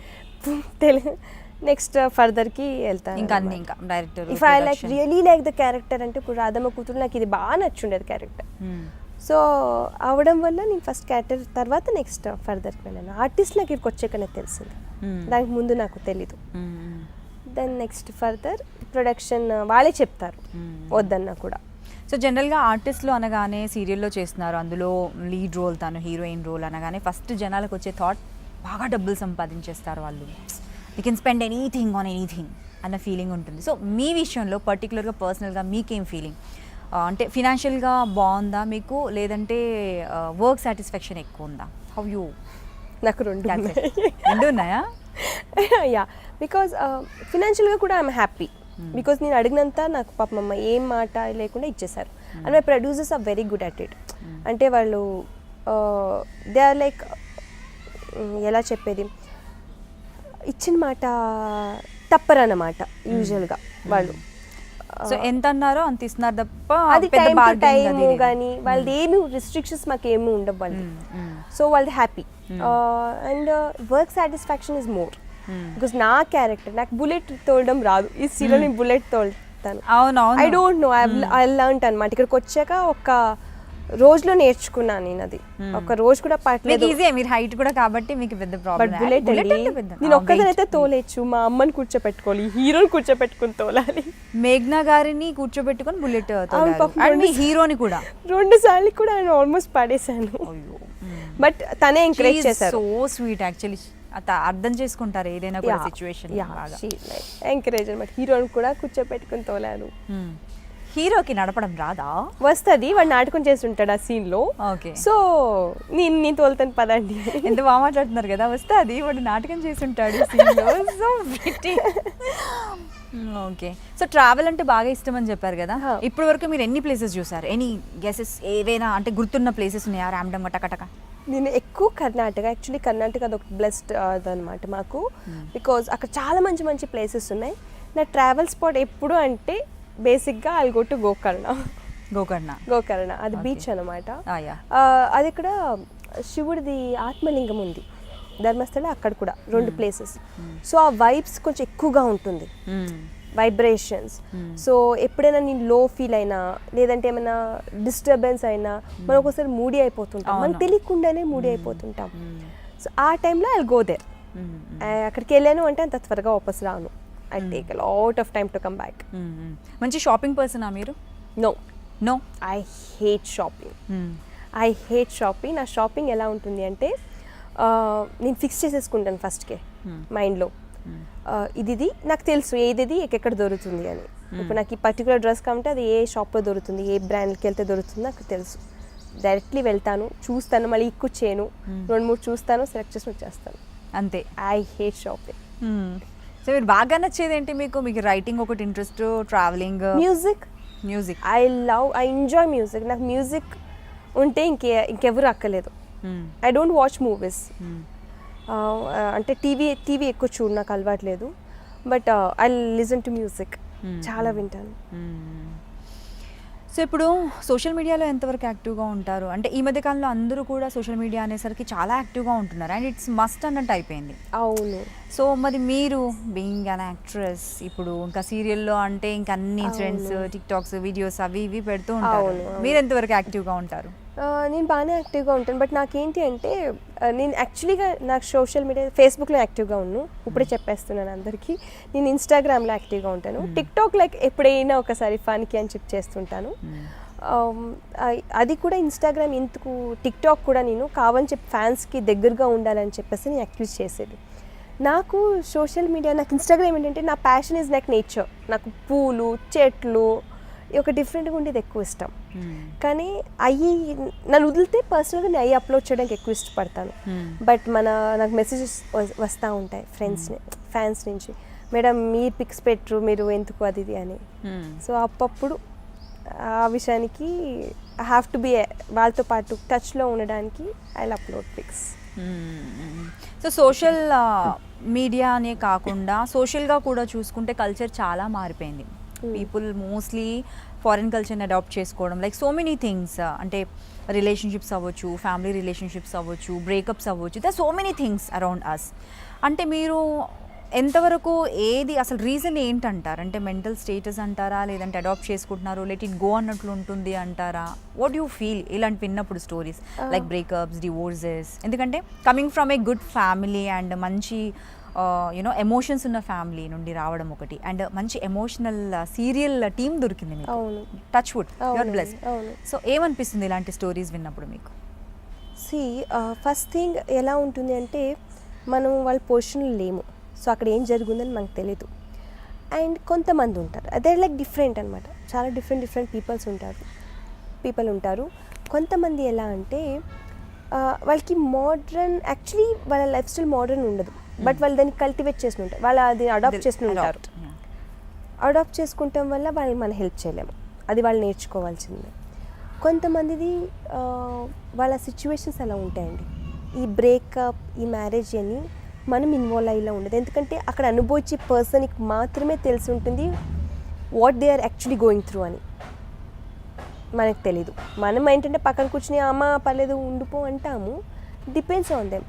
నెక్స్ట్ ఫర్దర్కి వెళ్తాను. ఇంకా అన్ని ఇంకా director if I like really like the character అంటే ఇప్పుడు రాధమ్మ కూతురు నాకు ఇది బాగా నచ్చుండేది క్యారెక్టర్. సో అవడం వల్ల నేను ఫస్ట్ క్యారెక్టర్ తర్వాత నెక్స్ట్ ఫర్దర్కి వెళ్ళాను. ఆర్టిస్ట్ నాకు ఇక్కడికి వచ్చాక నాకు తెలిసింది, దానికి ముందు నాకు తెలీదు. దెన్ నెక్స్ట్ ఫర్దర్ ప్రొడక్షన్ వాళ్ళే చెప్తారు వద్దన్నా కూడా. సో జనరల్గా ఆర్టిస్టులు అనగానే సీరియల్లో చేస్తున్నారు, అందులో లీడ్ రోల్ తను హీరోయిన్ రోల్ అనగానే ఫస్ట్ జనాలకు వచ్చే థాట్ బాగా డబ్బులు సంపాదించేస్తారు వాళ్ళు, you can spend anything on anything అన్న ఫీలింగ్ ఉంటుంది. సో మీ విషయంలో పర్టికులర్గా పర్సనల్గా మీకేం ఫీలింగ్? అంటే ఫినాన్షియల్గా బాగుందా మీకు, లేదంటే వర్క్ సాటిస్ఫాక్షన్ ఎక్కువ ఉందా? How you? నాకు రెండు ఉన్నాయా? యా, బికాజ్ ఫినాన్షియల్గా కూడా ఐఎమ్ హ్యాపీ. బికాజ్ నేను అడిగినంత నాకు పాపం అమ్మ ఏం మాట లేకుండా ఇచ్చేసారు. And my producers are very good at it. అంటే వాళ్ళు దే ఆర్ లైక్ ఎలా చెప్పేది, ఇచ్చిన మాట తప్పరన్నమాట యూజువల్గా వాళ్ళు. సో ఎంత అన్నారో అంత ఇస్తున్నారు తప్ప అది టైం టు టైం కానీ వాళ్ళది ఏమి రిస్ట్రిక్షన్స్ మాకు ఏమి ఉండవు వాళ్ళు. సో వాళ్ళది happy. And work satisfaction is more because నా క్యారెక్టర్ నాకు బుల్లెట్ తోలడం రాదు. ఈ సీరియల్ నేను బుల్లెట్ తోలుతాను. I don't know, I learn అనమాట. ఇక్కడికి వచ్చాక ఒక రోజులో నేర్చుకున్నాను నేను. అది ఒక రోజు కూడా పట్టలేదు. మీరు హైట్ కూడా కాబట్టి మీకు పెద్ద బట్ ప్రాబ్లం. బుల్లెట్ నేను ఒక్కదనైతే తోలేచ్చు, మా అమ్మని కూర్చోపెట్టుకోవాలి, హీరోని కూర్చోపెట్టుకుని తోలాలి. మేఘ్నా గారిని కూర్చోబెట్టుకొని బుల్లెట్ హీరోని కూడా 2 సార్లు కూడా ఆయన ఆల్మోస్ట్ పడేశాను. బట్ తనే ఎంకరేజ్ చేశారు. సో స్వీట్ యాక్చువల్లీ, అర్థం చేసుకుంటారు ఏదైనా కూడా సిచ్యువేషన్. ఎంకరేజ్ అనమాట. హీరోని కూడా కూర్చోపెట్టుకుని తోలాను. హీరోకి నడపడం రాదా? వస్తుంది, వాడు నాటకం చేసి ఉంటాడు ఆ సీన్ లో. ఓకే, సో నేను తోలుతాను పదండి. ఎంత బాగా మాట్లాడుతున్నారు కదా. వస్తే అది వాడు నాటకం చేసి ఉంటాడు సీన్ లో. సో ఓకే, సో ట్రావెల్ అంటే బాగా ఇష్టం అని చెప్పారు కదా. ఇప్పటి వరకు మీరు ఎన్ని ప్లేసెస్ చూసారు? ఎనీ గెసెస్ ఏవైనా అంటే గుర్తున్న ప్లేసెస్ ఉన్నాయా ర్యాండమ్ టకటక? నేను ఎక్కువ కర్ణాటక, యాక్చువల్లీ కర్ణాటక అది ఒక బ్లెస్డ్ అదనమాట మాకు. బికాజ్ అక్కడ చాలా మంచి మంచి ప్లేసెస్ ఉన్నాయి. నా ట్రావెల్ స్పాట్ ఎప్పుడు అంటే బేసిక్గా ఐ గో టు గోకర్ణ. అది బీచ్ అనమాట. అది ఇక్కడ శివుడిది ఆత్మలింగం ఉంది ధర్మస్థల, అక్కడ కూడా 2 ప్లేసెస్. సో ఆ వైబ్స్ కొంచెం ఎక్కువగా ఉంటుంది, వైబ్రేషన్స్. సో ఎప్పుడైనా నేను లో ఫీల్ అయినా లేదంటే ఏమైనా డిస్టర్బెన్స్ అయినా మనం ఒకసారి మూడీ అయిపోతుంటాం, మనకు తెలియకుండానే మూడీ అయిపోతుంటాం. సో ఆ టైంలో ఐ గో దేర్. అక్కడికి వెళ్ళాను అంటే అంత త్వరగా వాపస్ రాను. I take a lot of time to come back. మంచి షాపింగ్ పర్సనా మీరు? No. I hate shopping. నా షాపింగ్ ఎలా ఉంటుంది అంటే నేను ఫిక్స్ చేసేసుకుంటాను ఫస్ట్కే మైండ్లో. ఇది నాకు తెలుసు ఏది ఎక్కడ దొరుకుతుంది అని. ఇప్పుడు నాకు ఈ పర్టికులర్ డ్రెస్ కావాలంటే అది ఏ షాప్లో దొరుకుతుంది, ఏ బ్రాండ్కి వెళ్తే దొరుకుతుంది నాకు తెలుసు. డైరెక్ట్లీ వెళ్తాను, చూస్తాను, మళ్ళీ ఎక్కువ చేయను, 2-3 చూస్తాను, సెలెక్ట్ చేసి వచ్చేస్తాను అంతే. I hate shopping. సో మీరు బాగా నచ్చేది ఏంటి మీకు? రైటింగ్ ఒకటి interest, travelling, music. I enjoy music. నాకు మ్యూజిక్ ఉంటే ఇంకెవరు అక్కలేదు. I don't watch movies. అంటే టీవీ ఎక్కువ చూడు, నాకు అలవాట్లేదు. But I listen to music, చాలా వింటాను. సో ఇప్పుడు సోషల్ మీడియాలో ఎంతవరకు యాక్టివ్గా ఉంటారు? అంటే ఈ మధ్య కాలంలో అందరూ కూడా సోషల్ మీడియా అనేసరికి చాలా యాక్టివ్గా ఉంటున్నారు, అండ్ ఇట్స్ మస్ట్ అన్నట్టు అయిపోయింది. అవును. సో మరి మీరు బీయింగ్ అన్ యాక్ట్రెస్, ఇప్పుడు ఇంకా సీరియల్లో అంటే ఇంకా అన్ని ట్రెండ్స్, టిక్ టాక్స్, వీడియోస్ అవి ఇవి పెడుతూ ఉంటారు. మీరు ఎంతవరకు యాక్టివ్గా ఉంటారు? నేను బాగానే యాక్టివ్గా ఉంటాను. బట్ నాకేంటి అంటే నేను యాక్చువల్గా నాకు సోషల్ మీడియా ఫేస్బుక్లో యాక్టివ్గా ఉన్నాను, ఇప్పుడే చెప్పేస్తున్నాను అందరికీ. నేను ఇన్స్టాగ్రామ్లో యాక్టివ్గా ఉంటాను. టిక్టాక్ లైక్ ఎప్పుడైనా ఒకసారి ఫన్కి అని చెప్పి చేస్తుంటాను. అది కూడా ఇన్స్టాగ్రామ్ ఎందుకు, టిక్టాక్ కూడా నేను కావాలని చెప్పి ఫ్యాన్స్కి దగ్గరగా ఉండాలని చెప్పేసి నేను యాక్టివ్ చేసేది. నాకు సోషల్ మీడియా, నాకు ఇన్స్టాగ్రామ్ ఏంటంటే నా ప్యాషన్ ఇస్ లైక్ నేచర్. నాకు పూలు, చెట్లు ఒక డిఫరెంట్గా ఉండేది ఎక్కువ ఇష్టం. కానీ అవి నన్ను వదిలితే పర్సనల్గా నేను అవి అప్లోడ్ చేయడానికి ఎక్కువ ఇష్టపడతాను. బట్ నాకు మెసేజెస్ వస్తూ ఉంటాయి ఫ్యాన్స్ నుంచి, మేడం మీ పిక్స్ పెట్టరు, మీరు ఎందుకు అది ఇది అని. సో అప్పుడు ఆ విషయానికి ఐ హ్యావ్ టు బి వాళ్ళతో పాటు టచ్లో ఉండడానికి I upload pics. So social మీడియానే కాకుండా సోషల్గా కూడా చూసుకుంటే కల్చర్ చాలా మారిపోయింది. పీపుల్ మోస్ట్లీ ఫారిన్ కల్చర్ని అడాప్ట్ చేసుకోవడం, లైక్ సో మెనీ థింగ్స్. అంటే రిలేషన్షిప్స్ అవ్వచ్చు, ఫ్యామిలీ రిలేషన్షిప్స్ అవ్వచ్చు, బ్రేకప్స్ అవ్వచ్చు, the so many things around us. అంటే మీరు ఎంతవరకు ఏది అసలు రీజన్ ఏంటంటారు? అంటే మెంటల్ స్టేటస్ అంటారా, లేదంటే అడాప్ట్ చేసుకుంటున్నారు, లెట్ ఇట్ గో అన్నట్లు ఉంటుంది అంటారా? వాట్ యూ ఫీల్ ఇలాంటి విన్నప్పుడు స్టోరీస్ లైక్ బ్రేకప్స్, డివోర్సెస్? ఎందుకంటే coming from a good family and మంచి యూనో ఎమోషన్స్ ఉన్న ఫ్యామిలీ నుండి రావడం ఒకటి, అండ్ మంచి ఎమోషనల్ సీరియల్ టీమ్ దొరికింది మీకు, touch wood, your blessed. So ఏమనిపిస్తుంది ఇలాంటి స్టోరీస్ విన్నప్పుడు మీకు? ఫస్ట్ థింగ్ ఎలా ఉంటుంది అంటే మనం వాళ్ళ పొజిషన్లో లేము, సో అక్కడ ఏం జరుగుందని మనకు తెలియదు. అండ్ కొంతమంది ఉంటారు, అదే లైక్ డిఫరెంట్ అనమాట, చాలా డిఫరెంట్ పీపుల్ ఉంటారు. కొంతమంది ఎలా అంటే వాళ్ళకి మోడ్రన్, యాక్చువల్లీ వాళ్ళ లైఫ్ స్టైల్ మోడ్రన్ ఉండదు, బట్ వాళ్ళు దాన్ని కల్టివేట్ చేసి ఉంటారు, వాళ్ళు అది అడాప్ట్ చేసి ఉంటారు. అడాప్ట్ చేసుకుంటాం వల్ల వాళ్ళు మనం హెల్ప్ చేయలేము, అది వాళ్ళు నేర్చుకోవాల్సిందే. కొంతమందిది వాళ్ళ సిచ్యువేషన్స్ అలా ఉంటాయండి. ఈ బ్రేకప్, ఈ మ్యారేజ్ అని మనం ఇన్వాల్వ్ అయ్యేలా ఉండదు, ఎందుకంటే అక్కడ అనుభవించే పర్సన్కి మాత్రమే తెలిసి ఉంటుంది what they are actually going through అని. మనకు తెలీదు, మనం ఏంటంటే పక్కన కూర్చుని అమ్మ పర్లేదు ఉండిపో అంటాము, డిపెండ్స్ ఆన్ దెమ్.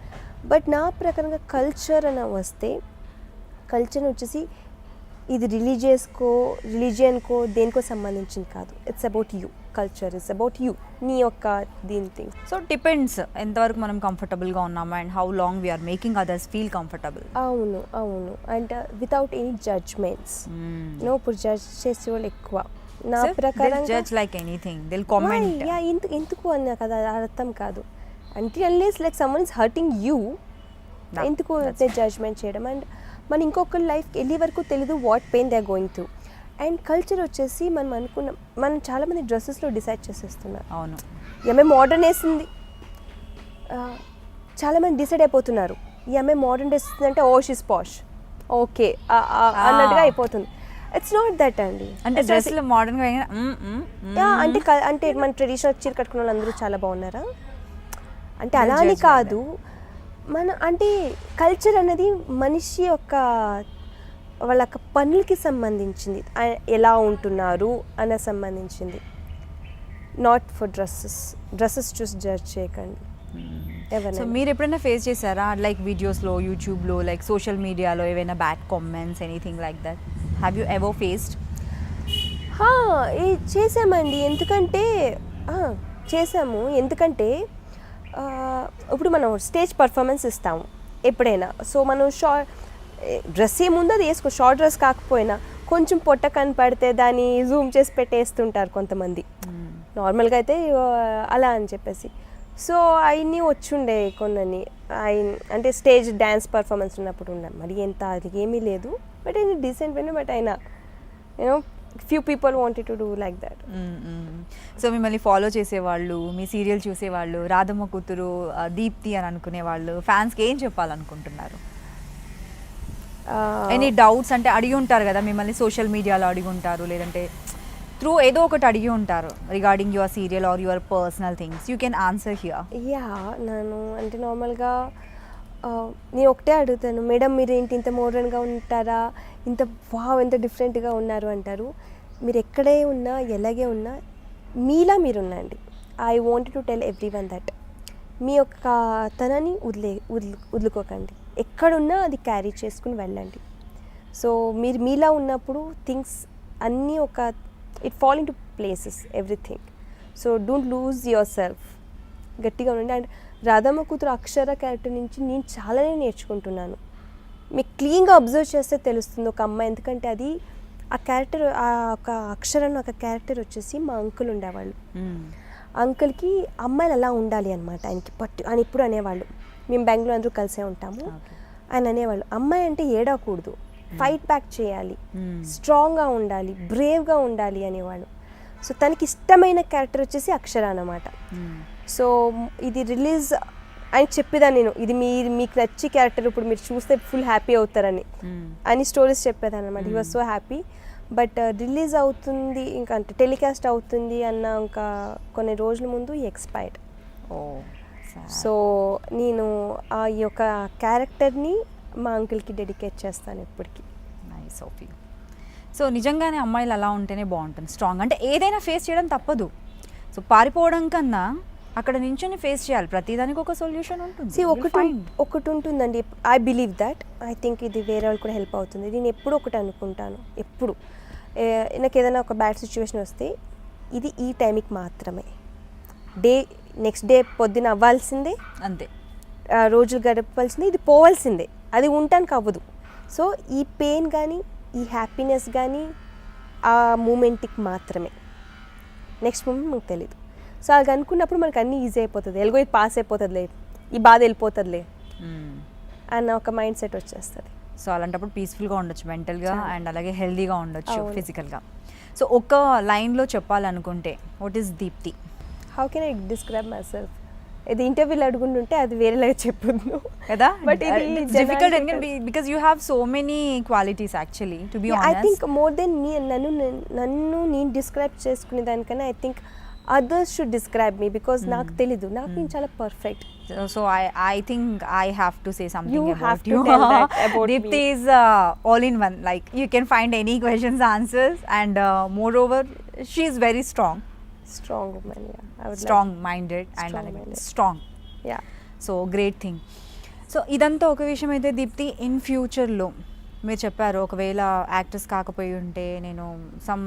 బట్ నా ప్రకారంగా కల్చర్ అని వస్తే, కల్చర్ వచ్చేసి ఇది రిలీజియన్కో దేనికో సంబంధించింది కాదు. It's about you. Culture is about you, నీ యొక్క దీని థింగ్. సో డిపెండ్స్ ఎంతవరకు మనం కంఫర్టబుల్గా ఉన్నామా and how long we are making others feel comfortable. అవును అండ్ వితౌట్ ఎనీ జడ్జ్మెంట్స్. ఇప్పుడు జడ్జ్ చేసే వాళ్ళు ఎక్కువ. నా ప్రకారం judge like anything, they will comment. ఎందుకు అన్నా కదా, అర్థం కాదు. Until unless like someone is hurting you, ఎందుకు జడ్జ్మెంట్ చేయడం? అండ్ మన ఇంకొకరి లైఫ్కి వెళ్ళే వరకు తెలీదు what pain they are going through. And culture వచ్చేసి మనం చాలామంది డ్రెస్సెస్లో డిసైడ్ చేసేస్తున్నారు. అవును, ఈ అమ్మాయి మోడర్న్ వేసింది, చాలామంది డిసైడ్ అయిపోతున్నారు ఈ అమ్మాయి మోడర్న్ డ్రెస్ అంటే ఓ షీస్ పాష్, ఓకే అన్నట్టుగా అయిపోతుంది. ఇట్స్ నాట్ దట్ అండి. అంటే డ్రెస్లో మోడర్న్గా అంటే మన ట్రెడిషనల్ చీర కట్టుకున్న వాళ్ళు అందరూ చాలా బాగున్నారా అంటే అలా అని కాదు. అంటే కల్చర్ అనేది మనిషి యొక్క వాళ్ళ యొక్క పనులకి సంబంధించింది, ఎలా ఉంటున్నారు అనే సంబంధించింది, నాట్ ఫర్ డ్రెస్సెస్ చూసి జడ్జ్ చేయకండి ఎవరైనా. సో మీరు ఎప్పుడైనా ఫేస్ చేశారా లైక్ వీడియోస్లో, యూట్యూబ్లో, లైక్ సోషల్ మీడియాలో ఏవైనా bad comments, anything like that? Have you ever faced? చేసామండి, ఎందుకంటే ఇప్పుడు మనం స్టేజ్ పర్ఫార్మెన్స్ ఇస్తాము ఎప్పుడైనా. సో మనం డ్రెస్ ఏముందో అది వేసుకో, షార్ట్ డ్రెస్ కాకపోయినా కొంచెం పొట్ట కనపడితే దాన్ని జూమ్ చేసి పెట్టేస్తుంటారు కొంతమంది. నార్మల్గా అయితే అలా అని చెప్పేసి. సో అవన్నీ వచ్చుండే కొన్ని, అంటే స్టేజ్ డ్యాన్స్ పర్ఫార్మెన్స్ ఉన్నప్పుడు ఉన్నాను, మరి ఎంత అది ఏమీ లేదు, బట్ అయినా డీసెంట్ పోయినా, బట్ అయినా you know few people wanted to do like that. So మిమ్మల్ని ఫాలో చేసేవాళ్ళు, మీ సీరియల్ చూసేవాళ్ళు, రాధమ్మ కూతురు దీప్తి అని అనుకునేవాళ్ళు ఫ్యాన్స్కి ఏం చెప్పాలనుకుంటున్నారు? ఎనీ డౌట్స్ అంటే అడిగి ఉంటారు కదా మిమ్మల్ని, సోషల్ మీడియాలో అడిగి ఉంటారు, లేదంటే త్రూ ఏదో ఒకటి అడిగి ఉంటారు regarding your serial or your personal things. You can answer here. నేను అంటే నార్మల్గా నేను ఒకటే అడుగుతాను, మేడం మీరు ఏంటి ఇంత మోడర్న్గా ఉంటారా, ఇంత ఎంత డిఫరెంట్గా ఉన్నారు అంటారు. మీరు ఎక్కడే ఉన్నా, ఎలాగే ఉన్నా, మీలా మీరున్నాండి. I want to tell everyone that మీ యొక్క తనని వదులుకోకండి, ఎక్కడున్నా అది క్యారీ చేసుకుని వెళ్ళండి. సో మీరు మీలా ఉన్నప్పుడు థింగ్స్ అన్నీ it fall in to places everything. So don't lose your self, గట్టిగా ఉండండి. అండ్ రాధమ్మ కూతురు అక్షర క్యారెక్టర్ నుంచి నేను చాలానే నేర్చుకుంటున్నాను. మీకు క్లీన్గా అబ్జర్వ్ చేస్తే తెలుస్తుంది ఒక అమ్మాయి, ఎందుకంటే అది ఆ క్యారెక్టర్, ఆ ఒక అక్షరం ఒక క్యారెక్టర్ వచ్చేసి మా అంకుల్ ఉండేవాళ్ళు. అంకుల్కి అమ్మాయిలు అలా ఉండాలి అనమాట, ఆయన ఇప్పుడు అనేవాళ్ళు. మేము బెంగళూరు అందరూ కలిసే ఉంటాము. ఆయన అనేవాళ్ళు అమ్మాయి అంటే ఏడవకూడదు, ఫైట్ బ్యాక్ చేయాలి, Hmm. స్ట్రాంగ్గా ఉండాలి, బ్రేవ్గా ఉండాలి అనేవాళ్ళు. సో తనకి ఇష్టమైన క్యారెక్టర్ వచ్చేసి అక్షర అన్నమాట. Hmm. సో ఇది రిలీజ్ ఆయన చెప్పేదాన్ని నేను, ఇది మీకు నచ్చి క్యారెక్టర్ ఇప్పుడు మీరు చూస్తే ఫుల్ హ్యాపీ అవుతారని Hmm. అని స్టోరీస్ చెప్పేదాన్ని అనమాట. He was so happy. But release అవుతుంది ఇంకా అంటే టెలికాస్ట్ అవుతుంది అన్న ఇంకా కొన్ని రోజుల ముందు ఈ ఎక్స్పైర్డ్. Oh, sad. సో నేను ఆ యొక్క క్యారెక్టర్ని మా అంకుల్కి డెడికేట్ చేస్తాను ఎప్పటికీ. Nice of you. సో నిజంగానే అమ్మాయిలు అలా ఉంటేనే బాగుంటుంది, స్ట్రాంగ్. అంటే ఏదైనా ఫేస్ చేయడం తప్పదు. సో పారిపోవడం కన్నా అక్కడ నించొని ఫేస్ చేయాలి, ప్రతిదానికి ఒక సొల్యూషన్ ఉంటుంది. See, ఒకటి ఉంటుందండి, I believe that. I think ఇది వేరే వాళ్ళు కూడా హెల్ప్ అవుతుంది. నేను ఎప్పుడు ఒకటి అనుకుంటాను, ఎప్పుడు నాకు ఏదైనా ఒక బ్యాడ్ సిచ్యువేషన్ వస్తే ఇది ఈ టైంకి మాత్రమే, నెక్స్ట్ డే పొద్దున అవ్వాల్సిందే, అంతే. రోజులు గడపాల్సిందే, ఇది పోవాల్సిందే, అది ఉండటానికి అవ్వదు. సో ఈ పెయిన్ కానీ ఈ హ్యాపీనెస్ కానీ ఆ మూమెంట్కి మాత్రమే, నెక్స్ట్ మూమెంట్ మనకు తెలీదు. సో అది అనుకున్నప్పుడు మనకు అన్నీ ఈజీ అయిపోతుంది, ఎలాగో ఇది పాస్ అయిపోతుందిలే, ఈ బాధ వెళ్ళిపోతుందిలే అన్న ఒక మైండ్ సెట్ వచ్చేస్తుంది. సో అలాంటప్పుడు పీస్ఫుల్గా ఉండొచ్చు మెంటల్గా, అండ్ అలాగే హెల్దీగా ఉండొచ్చు అవును. ఫిజికల్గా. సో ఒక లైన్లో చెప్పాలనుకుంటే what is Deepthi? How can I describe myself? ఇది ఇంటర్వ్యూలో అడుగుంటుంటే అది వేరేలాగా చెప్పొద్దు కదా, బట్ ఇది difficult because you have so many qualities actually to be I honest. Think more than me నన్ను నేను డిస్క్రైబ్ చేసుకునే దానికన్నా I think others should describe me, because నాకు తెలీదు, నాకు నేను చాలా perfect. So I think I have to say something You about have to you. tell that about Deepthi me. is all in one. Like you can find any questions, answers, and moreover, she is very strong, Strong woman, yeah. I would strong-minded, and Strong-minded. strong. like, yeah. So great thing. So ఇదంతా ఒక విషయం అయితే Deepti, in ఫ్యూచర్లో మీరు చెప్పారు ఒకవేళ actors కాకపోయి ఉంటే నేను some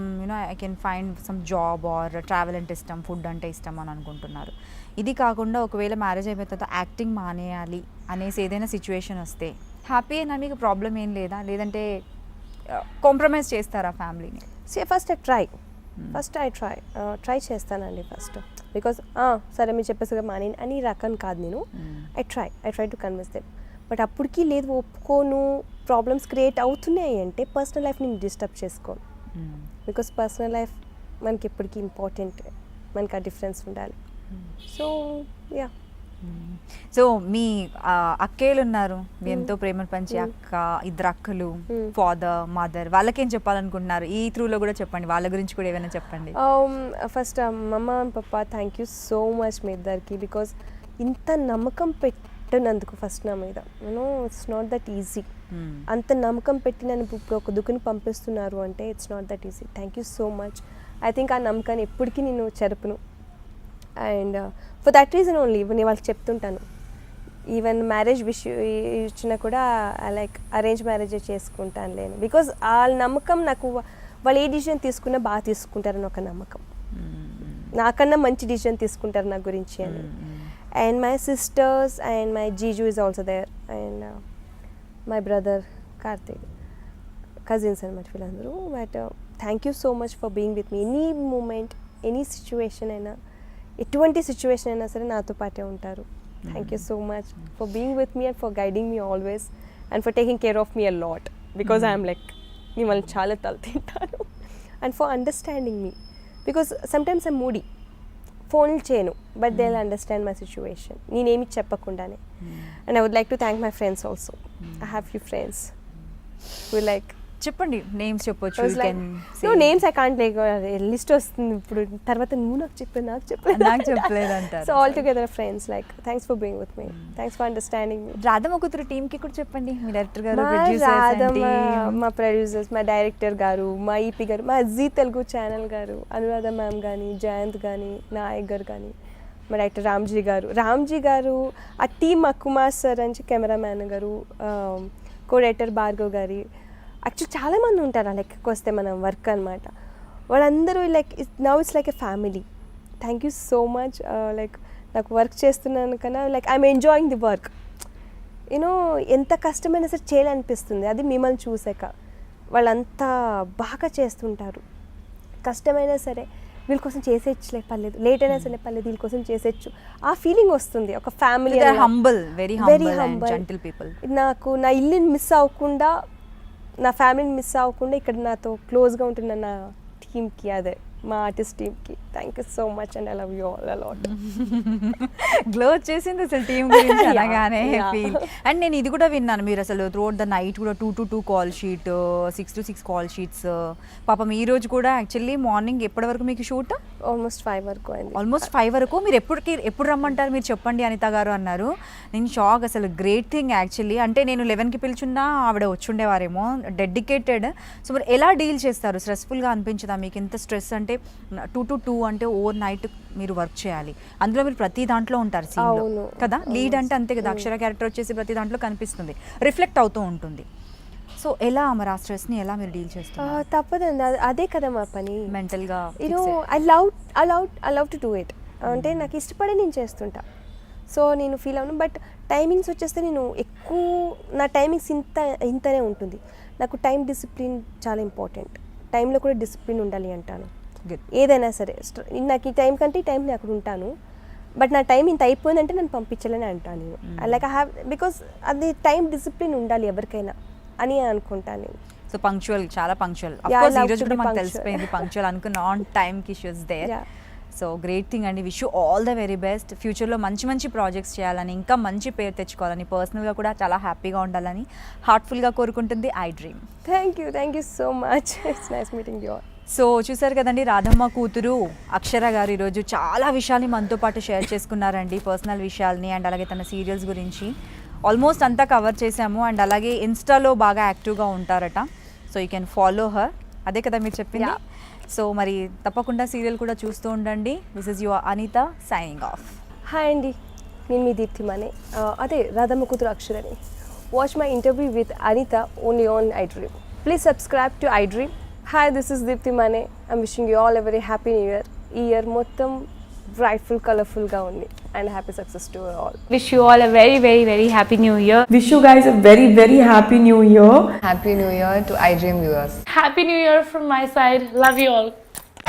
I can find some job or travel అంటే ఇష్టం, ఫుడ్ అంటే ఇష్టం అని అనుకుంటున్నారు. ఇది కాకుండా ఒకవేళ మ్యారేజ్ అయిపోయిన తర్వాత యాక్టింగ్ మానేయాలి అనేసి ఏదైనా సిచ్యువేషన్ వస్తే హ్యాపీ అయినా మీకు ప్రాబ్లం ఏం లేదా, లేదంటే కాంప్రమైజ్ చేస్తారా ఫ్యామిలీని? ఫస్ట్ ఐ ట్రై చేస్తానండి ఫస్ట్, బికాస్ సరే మీరు చెప్పేసి మాని అని రకం కాదు నేను. I try to convince them. But అప్పటికి లేదు ఒప్పుకోను, ప్రాబ్లమ్స్ క్రియేట్ అవుతున్నాయి అంటే పర్సనల్ లైఫ్ నేను డిస్టర్బ్ చేసుకోను, బికాస్ పర్సనల్ లైఫ్ మనకి ఎప్పటికీ ఇంపార్టెంట్, మనకి ఆ డిఫరెన్స్ ఉండాలి. So yeah. సో మీ అక్కేలు ఉన్నారు, మీ ఎంతో ప్రేమను పంచి అక్క, ఇద్దరు అక్కలు, ఫాదర్ మదర్, వాళ్ళకేం చెప్పాలనుకుంటున్నారు? ఈ త్రూలో కూడా చెప్పండి, వాళ్ళ గురించి కూడా ఏమైనా చెప్పండి. First mamma and papa thank you so much మీ ఇద్దరికి, బికాజ్ ఇంత నమ్మకం పెట్టినందుకు ఫస్ట్ నా మీద. It's not that easy. అంత నమ్మకం పెట్టి నన్ను ఇప్పుడు ఒక దుక్కుని పంపిస్తున్నారు అంటే it's not that easy. Thank you so much. I think ఆ నమ్మకాన్ని ఎప్పటికీ నేను చెరపను. And for that reason only నేను వాళ్ళకి చెప్తుంటాను, ఈవెన్ మ్యారేజ్ ఇచ్చినా కూడా లైక్ అరేంజ్ మ్యారేజే చేసుకుంటాను లేను, బికాజ్ వాళ్ళ నమ్మకం నాకు, వాళ్ళు ఏ డిసిజన్ తీసుకున్నా బాగా తీసుకుంటారని ఒక నమ్మకం, నాకన్నా మంచి డిసిజన్ తీసుకుంటారు నా గురించి అని. And my sisters and my jiju is also there, and my brother Karthik, cousins అనమాట వీళ్ళందరూ. But thank you so much for being with me. Any moment, any situation అయినా, ఎటువంటి సిచ్యువేషన్ అయినా సరే నాతో పాటే ఉంటారు. Thank you so much for being with me and for guiding me always and for taking care of me a lot, because I'm like మిమ్మల్ని చాలా తల తింటాను. And for understanding me, because sometimes I'm moody, ఫోన్లు చేయను, but they will understand my situation నేనేమి చెప్పకుండానే. And I would like to thank my friends also. I have few friends who like చెప్పండి, names చెప్పొచ్చు. Names I can't like, list వస్తుంది ఇప్పుడు తర్వాత, నువ్వు నాకు చెప్పలేదు అంటారు. So all together friends, like thanks for being with me, thanks for understanding me. Radhamma కూతురు టీంకి కూడా చెప్పండి, మీ డైరెక్టర్ గారు, మా ప్రొడ్యూసర్స్, మా డైరెక్టర్ గారు, మా ఈపీ గారు, మా జీ తెలుగు ఛానల్ గారు, అనురాధ మ్యామ్ కానీ, జయంత్ కానీ, నాయక్ గారు కానీ, మా డైరెక్టర్ రామ్జీ గారు, ఆ టీమ్, మా కుమార్ సార్ అని కెమెరామ్యాన్ గారు, కో డైరెక్టర్ భార్గవ్ గారి, యాక్చువల్లీ చాలామంది ఉంటారు లెక్కకు వస్తే మనం వర్క్ అనమాట. వాళ్ళందరూ like now it's like a family. Thank you so much. Like నాకు వర్క్ చేస్తున్నాను కన్నా like I'm enjoying the work. ఎంత కష్టమైనా సరే చేయాలనిపిస్తుంది, అది మిమ్మల్ని చూసాక. వాళ్ళంతా బాగా చేస్తుంటారు, కష్టమైనా సరే వీళ్ళ కోసం చేసేయచ్చులే పర్లేదు, లేట్ అయినా సరే పర్లేదు వీళ్ళ కోసం చేసేయచ్చు, ఆ ఫీలింగ్ వస్తుంది. ఒక family humble, very humble and gentle people. నాకు నా ఇల్లుని మిస్ అవ్వకుండా, నా ఫ్యామిలీని మిస్ అవ్వకుండా ఇక్కడ నాతో క్లోజ్గా ఉంటున్న నా టీమ్కి, అదే మా ఆర్టిస్ట్ టీమ్కి thank you so much and I love you all a lot. Glow వచ్చేసింది అసలు టీం గురించి అనగానే Yeah. ఫీల్. అండ్ నేను ఇది కూడా విన్నాను, మీరు అసలు త్రూఅవుట్ ద నైట్ కూడా 2 to 2 call sheet, 6 to 6 call sheets. పాపం ఈ రోజు కూడా యాక్చువల్లీ మార్నింగ్ ఎప్పటి వరకు మీకు షూట్? ఆల్మోస్ట్ 5 వరకు అయింది. ఆల్మోస్ట్ 5 వరకు. మీరు ఎప్పుడు రమ్మంటారు మీరు చెప్పండి అనిత గారు అన్నారు. నేను షాక్ అసలు. Great thing actually. అంటే నేను 11కి పిలుచున్నా ఆవిడ వచ్చుండేవారేమో, డెడికేటెడ్. సో మరి ఎలా డీల్ చేస్తారు? స్ట్రెస్ఫుల్గా అనిపించదా మీకు? ఇంత స్ట్రెస్ అంటే 2 to 2 అంటే ఓవర్ నైట్ మీరు వర్క్ చేయాలి, అందులో మీరు ప్రతి దాంట్లో ఉంటారు సీన్లో అవును. కదా. లీడ్ అంటే అంతే కదా, అక్షర క్యారెక్టర్ వచ్చేసి ప్రతి దాంట్లో కనిపిస్తుంది, రిఫ్లెక్ట్ అవుతూ ఉంటుంది. సో ఎలా మరి ఆ స్ట్రెస్ని ఎలా మీరు డీల్ చేస్తారు? తప్పదండి, అదే కదా మా పని. మెంటల్గా you know I love to do it. అంటే నాకు ఇష్టపడి నేను చేస్తుంటా, సో నేను ఫీల్ అవును. బట్ టైమింగ్స్ వచ్చేస్తే నేను ఎక్కువ, నా టైమింగ్స్ ఇంతనే ఉంటుంది. నాకు టైం డిసిప్లిన్ చాలా ఇంపార్టెంట్. టైంలో కూడా డిసిప్లిన్ ఉండాలి అంటాను. ఏదైనా సరే నాకు ఈ టైం కంటే ఈ టైం నేను అక్కడ ఉంటాను, బట్ నా టైం ఇంత అయిపోయిందంటే నన్ను పంపించాలని అంటాను నేను. లైక్ ఐ హ్యావ్, బికాస్ అది టైం డిసిప్లిన్ ఉండాలి ఎవరికైనా అని అనుకుంటాను నేను. సో పంక్చువల్, చాలా పంక్చువల్. Yeah, I love ఈ రోజు to కూడా be మనకు punctual. తెలిసిపోయింది పంక్చువల్ అనుకున్న ఆన్ టైంకి షూస్ there. Yeah. So great thing అండి. Wish you all the very best. ఫ్యూచర్లో మంచి మంచి ప్రాజెక్ట్స్ చేయాలని, ఇంకా మంచి పేరు తెచ్చుకోవాలని, పర్సనల్గా కూడా చాలా హ్యాపీగా ఉండాలని హార్ట్ఫుల్గా కోరుకుంటుంది I dream. Thank you so much. It's nice meeting you all. So చూసారు కదండి, రాధమ్మ కూతురు అక్షర గారు ఈరోజు చాలా విషయాల్ని మనతో పాటు షేర్ చేసుకున్నారండి, పర్సనల్ విషయాల్ని అండ్ అలాగే తన సీరియల్స్ గురించి ఆల్మోస్ట్ అంతా కవర్ చేశాము. అండ్ అలాగే ఇన్స్టాలో బాగా యాక్టివ్గా ఉంటారట, so you can follow her. అదే కదా మీరు చెప్పింది. సో మరి తప్పకుండా సీరియల్ కూడా చూస్తూ ఉండండి. This is your Anitha signing off. Hi అండి, నేను మీ దీప్తి మనే, అదే రాధమ్మ కూతురు అక్షరని. Watch my interview with Anitha only on I dream. Please subscribe to I dream. Hi, this is Deepthi Mane. I'm wishing you all a very happy new year. ఈ year మొత్తం brightful, కలర్ఫుల్గా ఉంది and happy success to all. Wish you all a very, very, very happy new year. Wish you guys a very, very happy new year. Happy New Year to iDream viewers. Happy new year from my side. Love you all.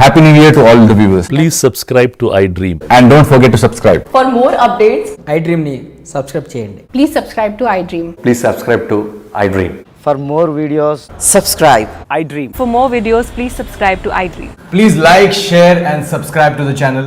Happy New Year to all the viewers. Please subscribe to iDream. And don't forget to subscribe. For more updates, iDream ni subscribe చేయండి. please subscribe to iDream. Please subscribe to iDream. For more videos, subscribe iDream. For more videos, please subscribe to iDream. Please like, share and subscribe to the channel.